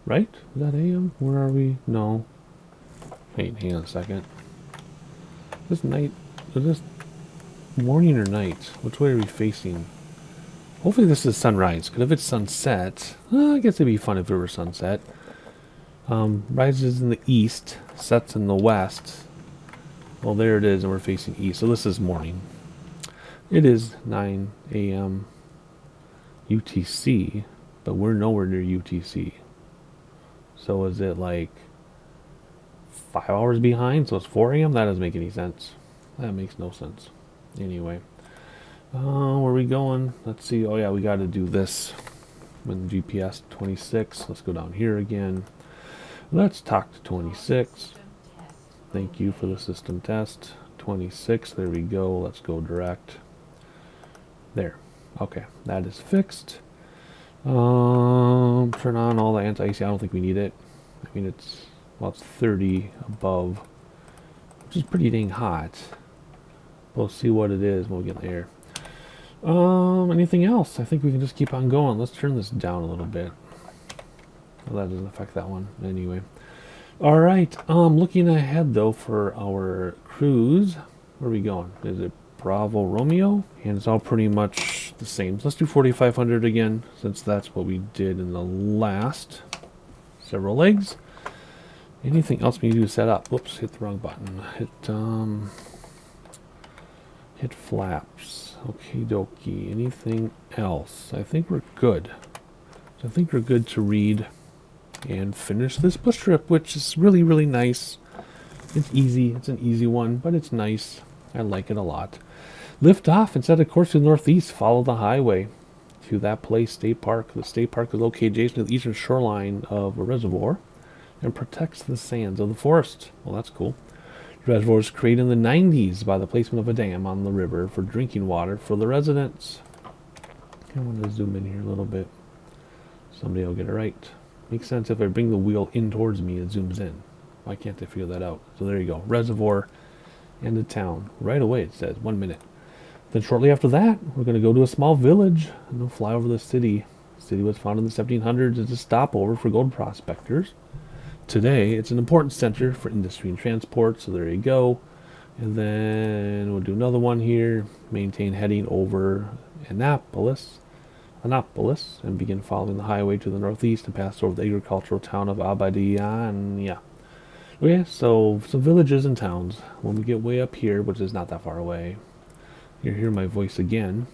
Right? Is that AM? Where are we? No. Wait, hang on a second. This night, is this morning or night? Which way are we facing? Hopefully this is sunrise, because if it's sunset, I guess it'd be fun if it were sunset. Rises in the east, sets in the west. Well, there it is, and we're facing east, so this is morning. It is 9 a.m. UTC, but we're nowhere near UTC. So is it like 5 hours behind? So it's 4 a.m.? That doesn't make any sense. That makes no sense. Anyway. Where are we going? Let's see. Oh yeah, we got to do this. With GPS 26. Let's go down here again. Let's talk to 26. Thank you for the system test. 26. There we go. Let's go direct. There. Okay. That is fixed. Turn on all the anti-AC. I don't think we need it. I mean, it's 30 above, which is pretty dang hot. We'll see what it is when we get there. Anything else? I think we can just keep on going. Let's turn this down a little bit. Well, that doesn't affect that one anyway. All right. Looking ahead though for our cruise. Where are we going? Is it Bravo Romeo? And it's all pretty much the same. So let's do 4,500 again, since that's what we did in the last several legs. Anything else we need to set up? Whoops, hit the wrong button. Hit flaps. Okie dokie. Anything else? I think we're good. So I think we're good to read and finish this bush trip, which is really, really nice. It's easy. It's an easy one, but it's nice. I like it a lot. Lift off and set a course to the northeast. Follow the highway to that place, State Park. The state park is located adjacent to the eastern shoreline of a reservoir and protects the sands of the forest. Well, that's cool. The reservoir was created in the 90s by the placement of a dam on the river for drinking water for the residents. I want to zoom in here a little bit. Somebody will get it right. Makes sense if I bring the wheel in towards me, it zooms in. Why can't I figure that out? So there you go. Reservoir and the town. Right away it says 1 minute. Then shortly after that, we're going to go to a small village and we'll fly over the city. The city was founded in the 1700s as a stopover for gold prospectors. Today, it's an important center for industry and transport, so there you go. And then we'll do another one here. Maintain heading over Annapolis, and begin following the highway to the northeast and pass over the agricultural town of Abadiania. Okay, so some villages and towns. When we get way up here, which is not that far away, you hear my voice again.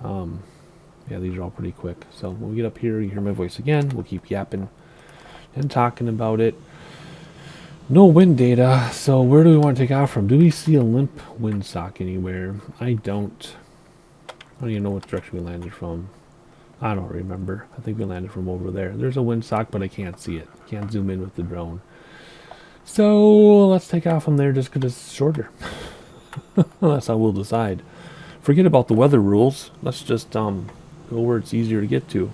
Yeah, these are all pretty quick. So when we get up here, you hear my voice again. We'll keep yapping and talking about it. No wind data, so where do we want to take off from? Do we see a limp windsock anywhere? I don't even know what direction we landed from. I don't remember. I think we landed from over there. There's a windsock, but I can't see it. Can't zoom in with the drone. So let's take off from there just because it's shorter. That's how we'll decide. Forget about the weather rules. Let's just go where it's easier to get to.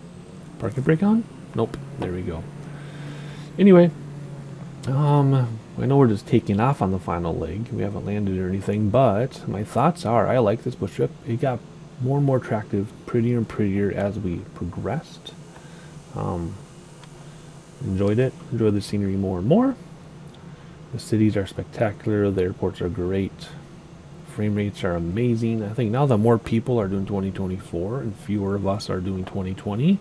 Parking brake on? Nope. There we go. Anyway, I know we're just taking off on the final leg. We haven't landed or anything, but my thoughts are I like this bush trip. It got more and more attractive, prettier and prettier as we progressed. Enjoyed it. Enjoyed the scenery more and more. The cities are spectacular. The airports are great. Frame rates are amazing. I think now that more people are doing 2024 and fewer of us are doing 2020,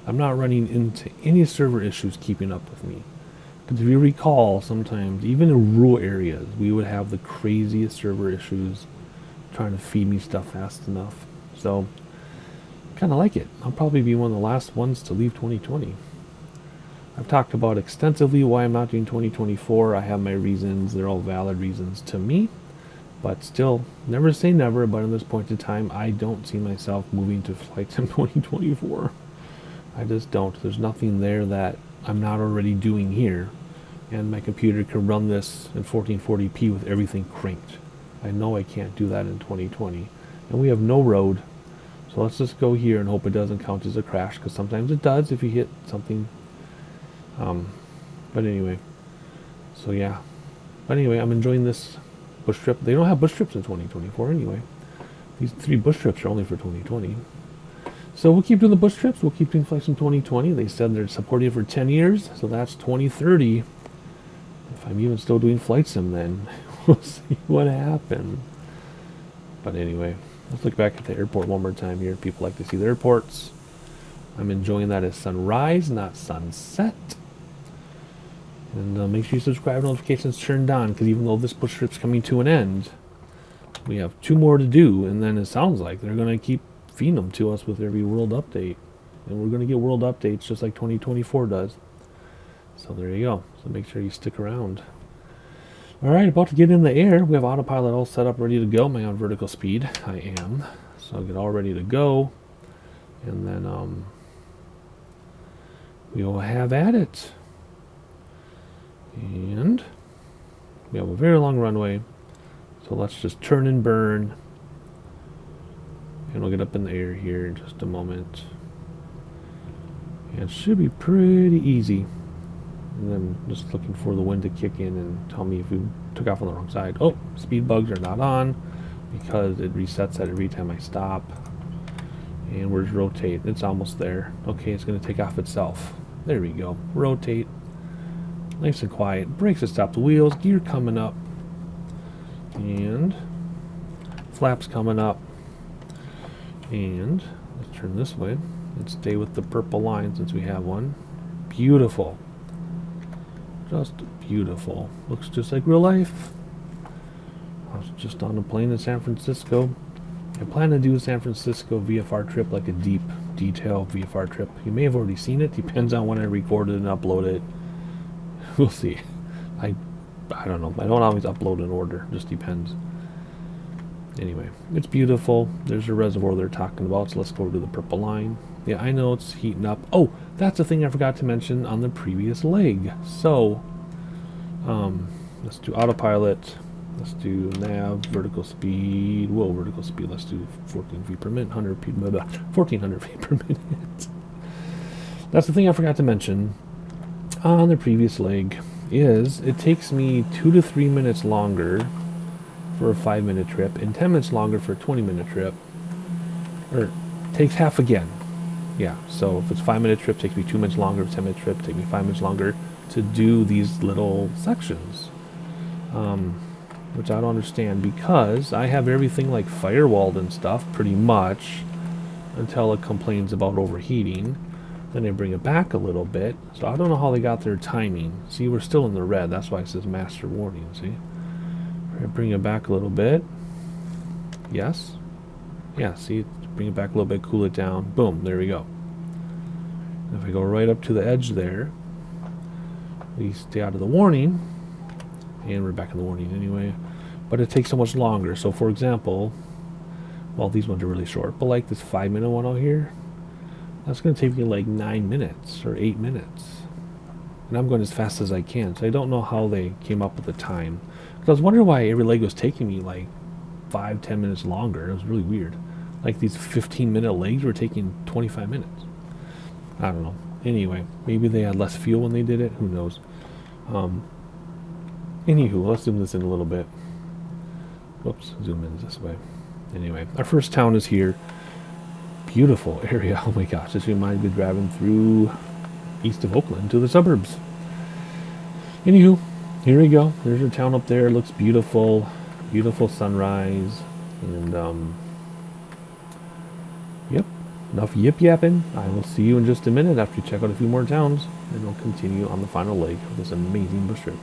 I'm not running into any server issues keeping up with me. Because if you recall, sometimes, even in rural areas, we would have the craziest server issues trying to feed me stuff fast enough. So, kind of like it. I'll probably be one of the last ones to leave 2020. I've talked about extensively why I'm not doing 2024. I have my reasons. They're all valid reasons to me. But still, never say never, but at this point in time, I don't see myself moving to Flight Sim 2024. I just don't. There's nothing there that I'm not already doing here. And my computer can run this in 1440p with everything cranked. I know I can't do that in 2020. And we have no road. So let's just go here and hope it doesn't count as a crash, because sometimes it does if you hit something. But anyway. So yeah. But anyway, I'm enjoying this bush trip. They don't have bush trips in 2024 anyway. These 3 bush trips are only for 2020. So we'll keep doing the bush trips. We'll keep doing Flight Sim 2020. They said they're supporting it for 10 years, so that's 2030. If I'm even still doing Flight Sim then, we'll see what happens. But anyway, let's look back at the airport one more time here. People like to see the airports. I'm enjoying that as sunrise, not sunset. And make sure you subscribe, notifications turned on, because even though this bush trip's coming to an end, we have 2 more to do, and then it sounds like they're going to keep feeding them to us with every world update. And we're going to get world updates just like 2024 does. So there you go. So make sure you stick around. Alright, about to get in the air. We have autopilot all set up, ready to go. Am I on vertical speed? I am. So I'll get all ready to go. And then we will have at it. And we have a very long runway. So let's just turn and burn. And we'll get up in the air here in just a moment. And it should be pretty easy. And then just looking for the wind to kick in and tell me if we took off on the wrong side. Oh, speed bugs are not on because it resets that every time I stop. And where's rotate? It's almost there. Okay, it's going to take off itself. There we go. Rotate. Nice and quiet. Brakes to stop the wheels. Gear coming up. And flaps coming up. And let's turn this way and stay with the purple line since we have one. Beautiful. Just beautiful. Looks just like real life. I was just on a plane in San Francisco. I plan to do a San Francisco VFR trip, like a deep detail VFR trip. You may have already seen it. Depends on when I record it and upload it. We'll see. I don't know. I don't always upload in order. Just depends. Anyway, it's beautiful. There's a reservoir they're talking about, so let's go to the purple line. Yeah, I know it's heating up. Oh, that's the thing I forgot to mention on the previous leg. So, let's do autopilot. Let's do nav, vertical speed. Whoa, vertical speed. Let's do 14 feet per minute, 100 feet, 1400 feet per minute. That's the thing I forgot to mention on the previous leg is it takes me 2 to 3 minutes longer for a 5-minute trip and 10 minutes longer for a 20-minute trip. Or takes half again. Yeah, so if it's a 5-minute trip, it takes me 2 minutes longer. If it's a 10-minute trip, it takes me 5 minutes longer to do these little sections. Which I don't understand because I have everything like firewalled and stuff pretty much until it complains about overheating. Then they bring it back a little bit. So I don't know how they got their timing. See, we're still in the red. That's why it says master warning, see? Bring it back a little bit. Yes. Yeah, see, bring it back a little bit, cool it down. Boom, there we go. If I go right up to the edge there, we stay out of the warning. And we're back in the warning anyway. But it takes so much longer. So for example, well, these ones are really short, but like this 5-minute one out here, that's going to take me like 9 minutes or 8 minutes. And I'm going as fast as I can. So I don't know how they came up with the time. Because I was wondering why every leg was taking me like 5-10 minutes longer. It was really weird. Like these 15-minute legs were taking 25 minutes. I don't know. Anyway, maybe they had less fuel when they did it. Who knows? Anywho, let's zoom this in a little bit. Whoops, zoom in this way. Anyway, our first town is here. Beautiful area. Oh my gosh, this reminds me of driving through east of Oakland to the suburbs. Anywho, here we go. There's our town up there. It looks beautiful. Beautiful sunrise. And, yep. Enough yip-yapping. I will see you in just a minute after you check out a few more towns. And we'll continue on the final leg of this amazing bush trip.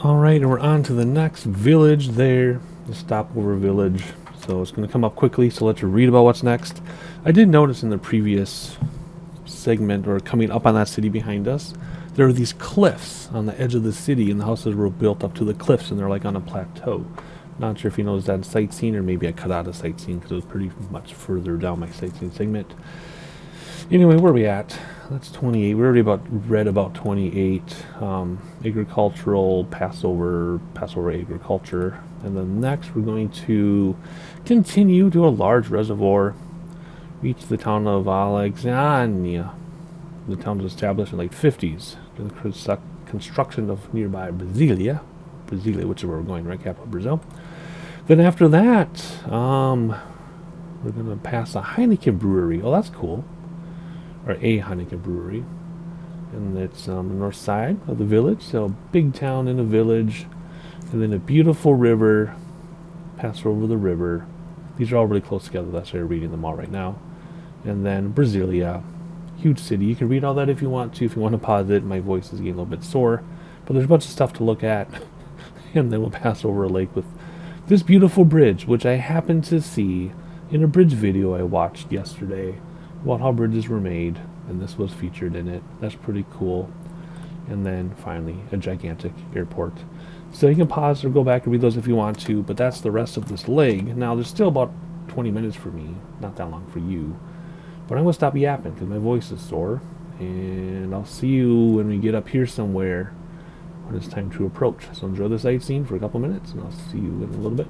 Alright, and we're on to the next village there, the stopover village. So it's going to come up quickly, so let's read about what's next. I did notice in the previous segment, or coming up on that city behind us, there are these cliffs on the edge of the city, and the houses were built up to the cliffs, and they're like on a plateau. Not sure if you noticed that in sightseeing, or maybe I cut out a sightseeing because it was pretty much further down my sightseeing segment. Anyway, where are we at? That's 28. We already read about 28. Agricultural, Passover agriculture. And then next we're going to continue to a large reservoir. Reach the town of Alexandria. The town was established in the late 50s. The construction of nearby Brasília, which is where we're going, right? Capital Brazil. Then after that, We're going to pass a Heineken brewery. Oh, that's cool. Or a Heineken brewery. And it's on the north side of the village. So a big town in a village. And then a beautiful river. Pass over the river. These are all really close together. That's why I'm reading them all right now. And then Brasília. Huge city. You can read all that if you want to. If you want to pause it. My voice is getting a little bit sore. But there's a bunch of stuff to look at. And then we'll pass over a lake with this beautiful bridge, which I happened to see in a bridge video I watched yesterday about how bridges were made, and this was featured in it. That's pretty cool. And then finally, a gigantic airport. So you can pause or go back and read those if you want to, but that's the rest of this leg. Now, there's still about 20 minutes for me, not that long for you. But I'm going to stop yapping because my voice is sore, and I'll see you when we get up here somewhere when it's time to approach. So enjoy the sightseeing for a couple minutes, and I'll see you in a little bit.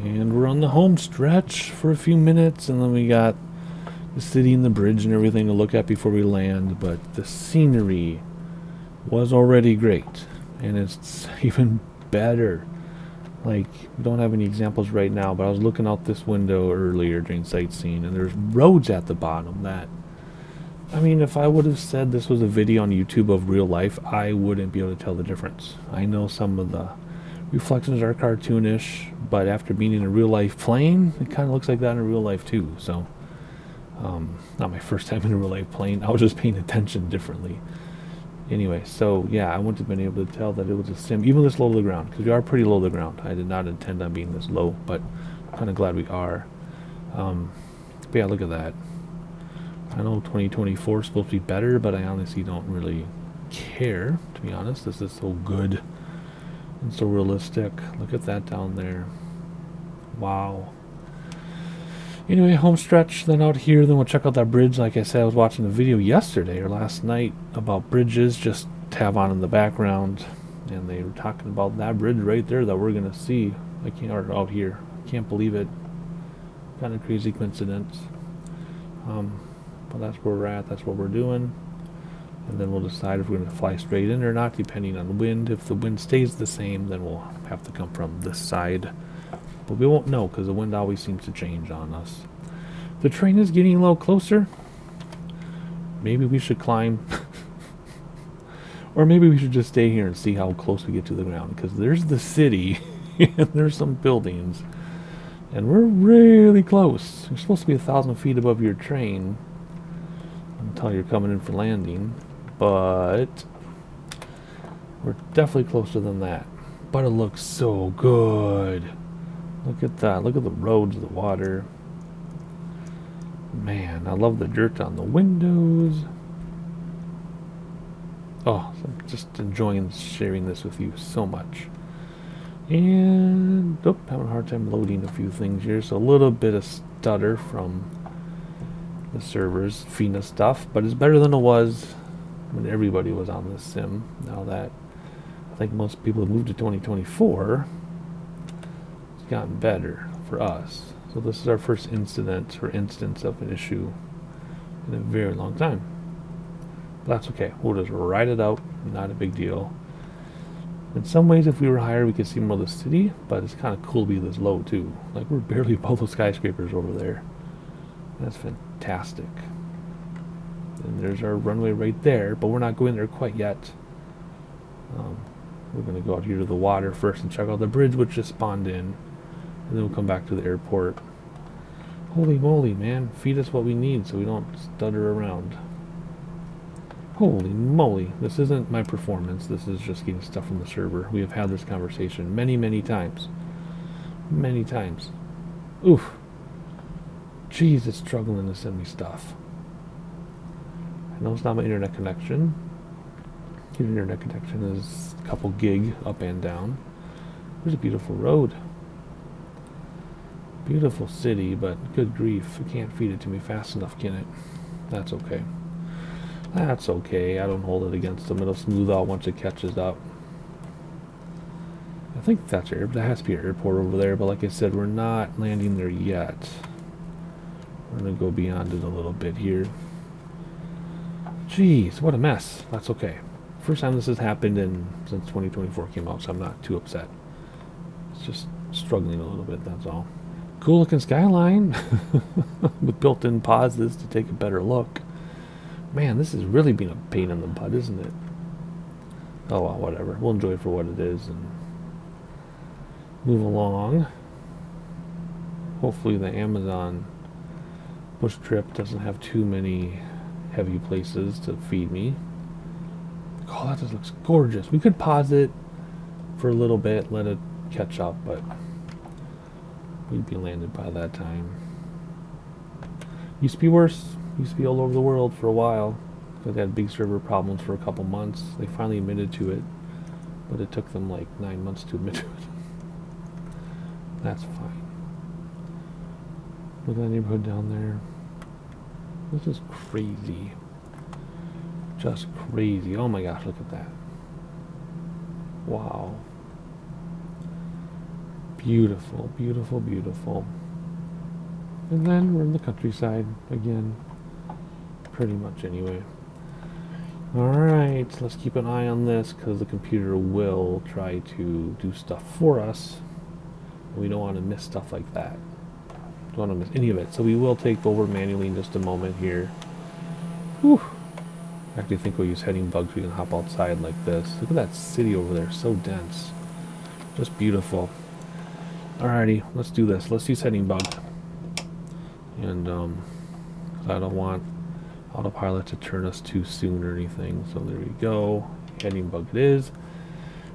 And we're on the home stretch for a few minutes, and then we got the city and the bridge and everything to look at before we land. But the scenery was already great, and it's even better. Like, we don't have any examples right now, but I was looking out this window earlier during sightseeing, and there's roads at the bottom that, I mean, if I would have said this was a video on YouTube of real life, I wouldn't be able to tell the difference. I know some of the reflections are cartoonish, but after being in a real life plane, it kind of looks like that in real life too. So, not my first time in a real life plane. I was just paying attention differently. Anyway, so yeah, I wouldn't have been able to tell that it was a sim, even this low to the ground, because we are pretty low to the ground. I did not intend on being this low, but I'm kind of glad we are. But yeah, look at that. I know 2024 is supposed to be better, but I honestly don't really care, to be honest. This is so good and so realistic. Look at that down there. Wow. Anyway, home stretch, then out here, then we'll check out that bridge. Like I said, I was watching a video yesterday or last night about bridges, just have on in the background, and they were talking about that bridge right there that we're gonna see. I can't, or out here. I can't believe it. Kind of crazy coincidence. But that's where we're at. That's what we're doing, and then we'll decide if we're gonna fly straight in or not, depending on the wind. If the wind stays the same, then we'll have to come from this side. But we won't know because the wind always seems to change on us. The train is getting a little closer. Maybe we should climb. Or maybe we should just stay here and see how close we get to the ground. Because there's the city and there's some buildings. And we're really close. You're supposed to be 1,000 feet above your train until you're coming in for landing. But we're definitely closer than that. But it looks so good. Look at that. Look at the roads, the water. Man, I love the dirt on the windows. Oh, I'm just enjoying sharing this with you so much. And, oh, having a hard time loading a few things here. So a little bit of stutter from the servers feeding us stuff. But it's better than it was when everybody was on this sim. Now that I think most people have moved to 2024. Gotten better for us. So this is our first incident or instance of an issue in a very long time. But that's okay. We'll just ride it out. Not a big deal. In some ways, if we were higher, we could see more of the city, but it's kind of cool to be this low too. Like we're barely above those skyscrapers over there. That's fantastic. And there's our runway right there, but we're not going there quite yet. We're going to go out here to the water first and check out the bridge, which just spawned in. And then we'll come back to the airport. Holy moly, man. Feed us what we need so we don't stutter around. Holy moly. This isn't my performance. This is just getting stuff from the server. We have had this conversation many, many times. Many times. Oof. Jeez, it's struggling to send me stuff. I know it's not my internet connection. Your internet connection is a couple gig up and down. There's a beautiful road. Beautiful city, but good grief. It can't feed it to me fast enough, can it? That's okay. That's okay. I don't hold it against them. It'll smooth out once it catches up. I think that's that has to be an airport over there, but like I said, we're not landing there yet. We're going to go beyond it a little bit here. Jeez, what a mess. That's okay. First time this has happened since 2024 came out, so I'm not too upset. It's just struggling a little bit, that's all. Cool looking skyline with built-in pauses to take a better look. Man, this has really been a pain in the butt, isn't it? Oh well, whatever. We'll enjoy it for what it is and move along. Hopefully the Amazon bush trip doesn't have too many heavy places to feed me. Oh, that just looks gorgeous. We could pause it for a little bit, let it catch up, but we'd be landed by that time. Used to be worse. Used to be all over the world for a while. They had big server problems for a couple months. They finally admitted to it, but it took them like 9 months to admit to it. That's fine. Look at that neighborhood down there. This is crazy. Just crazy. Oh my gosh, look at that. Wow. Beautiful, beautiful, beautiful. And then we're in the countryside again. Pretty much anyway. Alright, let's keep an eye on this because the computer will try to do stuff for us. We don't want to miss stuff like that. Don't want to miss any of it. So we will take over manually in just a moment here. Whew. I actually think we'll use heading bugs. We can hop outside like this. Look at that city over there. So dense. Just beautiful. Alrighty, let's do this. Let's use heading bug. And I don't want autopilot to turn us too soon or anything. So there we go. Heading bug it is.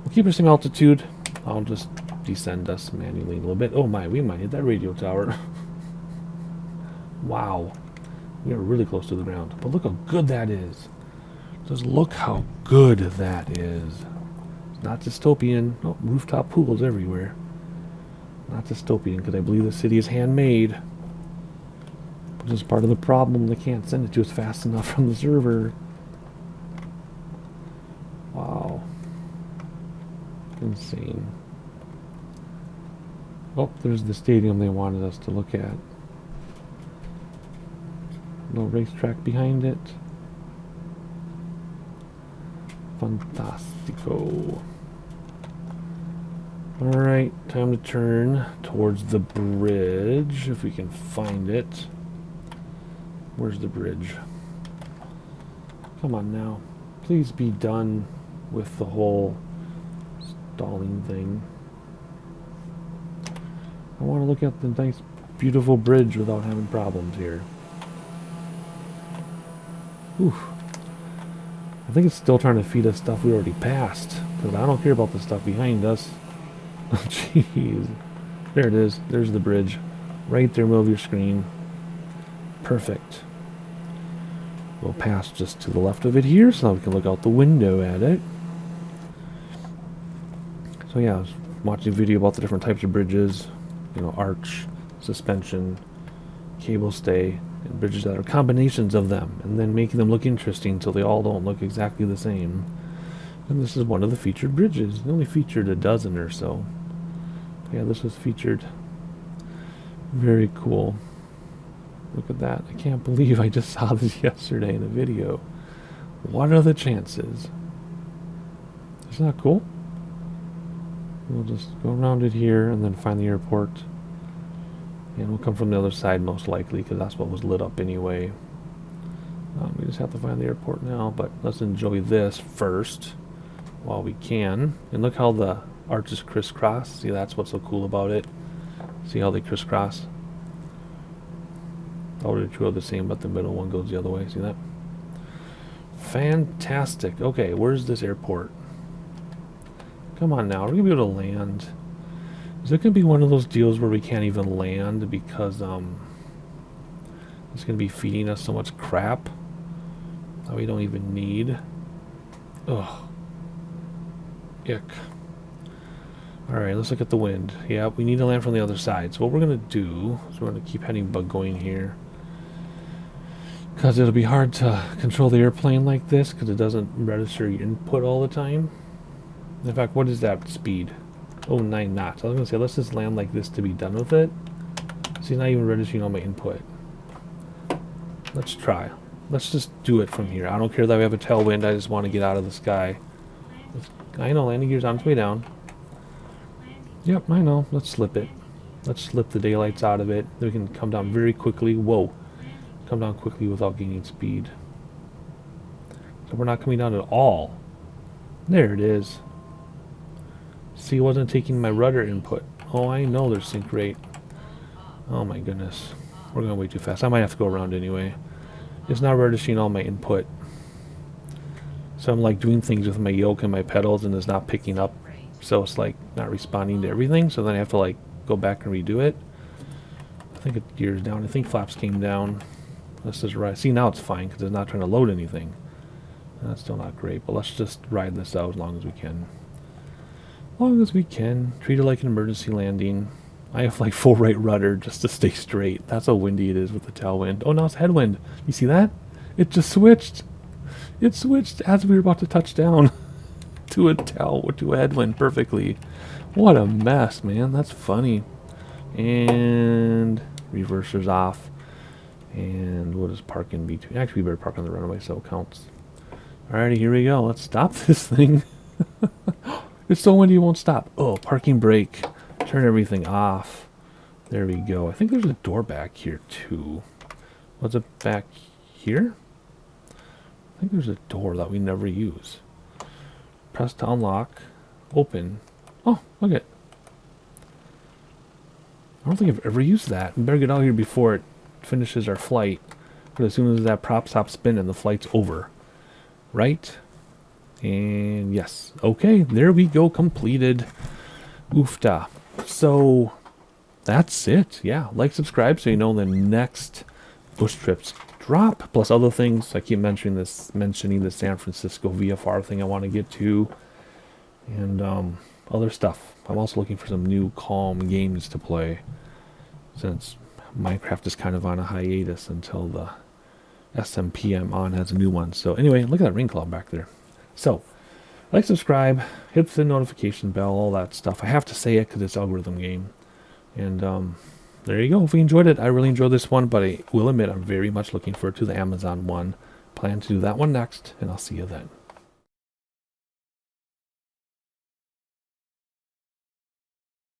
We'll keep our same altitude. I'll just descend us manually a little bit. Oh my, we might hit that radio tower. Wow. We are really close to the ground. But look how good that is. Just look how good that is. It's not dystopian. Oh, rooftop pools everywhere. Not dystopian because I believe the city is handmade. Which is part of the problem. They can't send it to us fast enough from the server. Wow. Insane. Oh, there's the stadium they wanted us to look at. No racetrack behind it. Fantastico. Alright, time to turn towards the bridge, if we can find it. Where's the bridge? Come on now. Please be done with the whole stalling thing. I want to look at the nice, beautiful bridge without having problems here. Oof. I think it's still trying to feed us stuff we already passed, because I don't care about the stuff behind us. Oh, jeez. There it is. There's the bridge. Right there, move your screen. Perfect. We'll pass just to the left of it here, so we can look out the window at it. So yeah, I was watching a video about the different types of bridges. You know, arch, suspension, cable stay, and bridges that are combinations of them, and then making them look interesting so they all don't look exactly the same. And this is one of the featured bridges. They only featured a dozen or so. Yeah, this was featured. Very cool. Look at that. I can't believe I just saw this yesterday in a video. What are the chances? Isn't that cool? We'll just go around it here and then find the airport. And we'll come from the other side most likely, because that's what was lit up anyway. We just have to find the airport now, but let's enjoy this first while we can. And look how the arches crisscross. See, that's what's so cool about it. See how they crisscross? Oh, they're two of the same, but the middle one goes the other way. See that? Fantastic. Okay, where's this airport? Come on now, are we gonna be able to land? Is it gonna be one of those deals where we can't even land because it's gonna be feeding us so much crap that we don't even need? Ugh. Ick. Alright, let's look at the wind. Yeah, we need to land from the other side. So what we're gonna do is we're gonna keep heading going here, because it'll be hard to control the airplane like this because it doesn't register your input all the time. In fact, what is that speed? Oh, 9 knots. I was going to say, let's just land like this to be done with it. See, not even registering all my input. Let's try. Let's just do it from here. I don't care that we have a tailwind. I just want to get out of the sky. I know, landing gear's on its way down. Yep, I know. Let's slip it. Let's slip the daylights out of it. Then we can come down very quickly. Whoa. Come down quickly without gaining speed. So we're not coming down at all. There it is. See, it wasn't taking my rudder input. Oh, I know there's sync rate. Oh my goodness. We're going way too fast. I might have to go around anyway. It's not registering all my input. So I'm like doing things with my yoke and my pedals and it's not picking up. So it's like not responding to everything. So then I have to like go back and redo it. I think it gears down. I think flaps came down. Let's just ride. See, now it's fine because it's not trying to load anything. That's still not great, but let's just ride this out as long as we can. As long as we can. Treat it like an emergency landing. I have like full right rudder just to stay straight. That's how windy it is with the tailwind. Oh, now it's headwind. You see that? It just switched. It switched as we were about to touch down to a headwind perfectly. What a mess, man. That's funny. And reverser's off. And we'll just park in between. Actually, we better park on the runway so it counts. Alrighty, here we go. Let's stop this thing. It's so windy it won't stop. Oh, parking brake. Turn everything off. There we go. I think there's a door back here too. What's it back here? I think there's a door that we never use. Press to unlock. Open. Oh, look it. I don't think I've ever used that. We better get out here before it finishes our flight. But as soon as that prop stops spinning, the flight's over. Right? And yes. Okay, there we go. Completed. Oofta. So that's it. Yeah, like, subscribe so you know the next bush trips drop. Plus other things. I keep mentioning the San Francisco VFR thing I want to get to. And other stuff. I'm also looking for some new calm games to play. Since Minecraft is kind of on a hiatus until the SMP I'm on has a new one. So anyway, look at that ring cloud back there. So, like, subscribe, hit the notification bell, all that stuff. I have to say it because it's algorithm game. And there you go. If you enjoyed it, I really enjoyed this one, but I will admit I'm very much looking forward to the Amazon one. Plan to do that one next, and I'll see you then.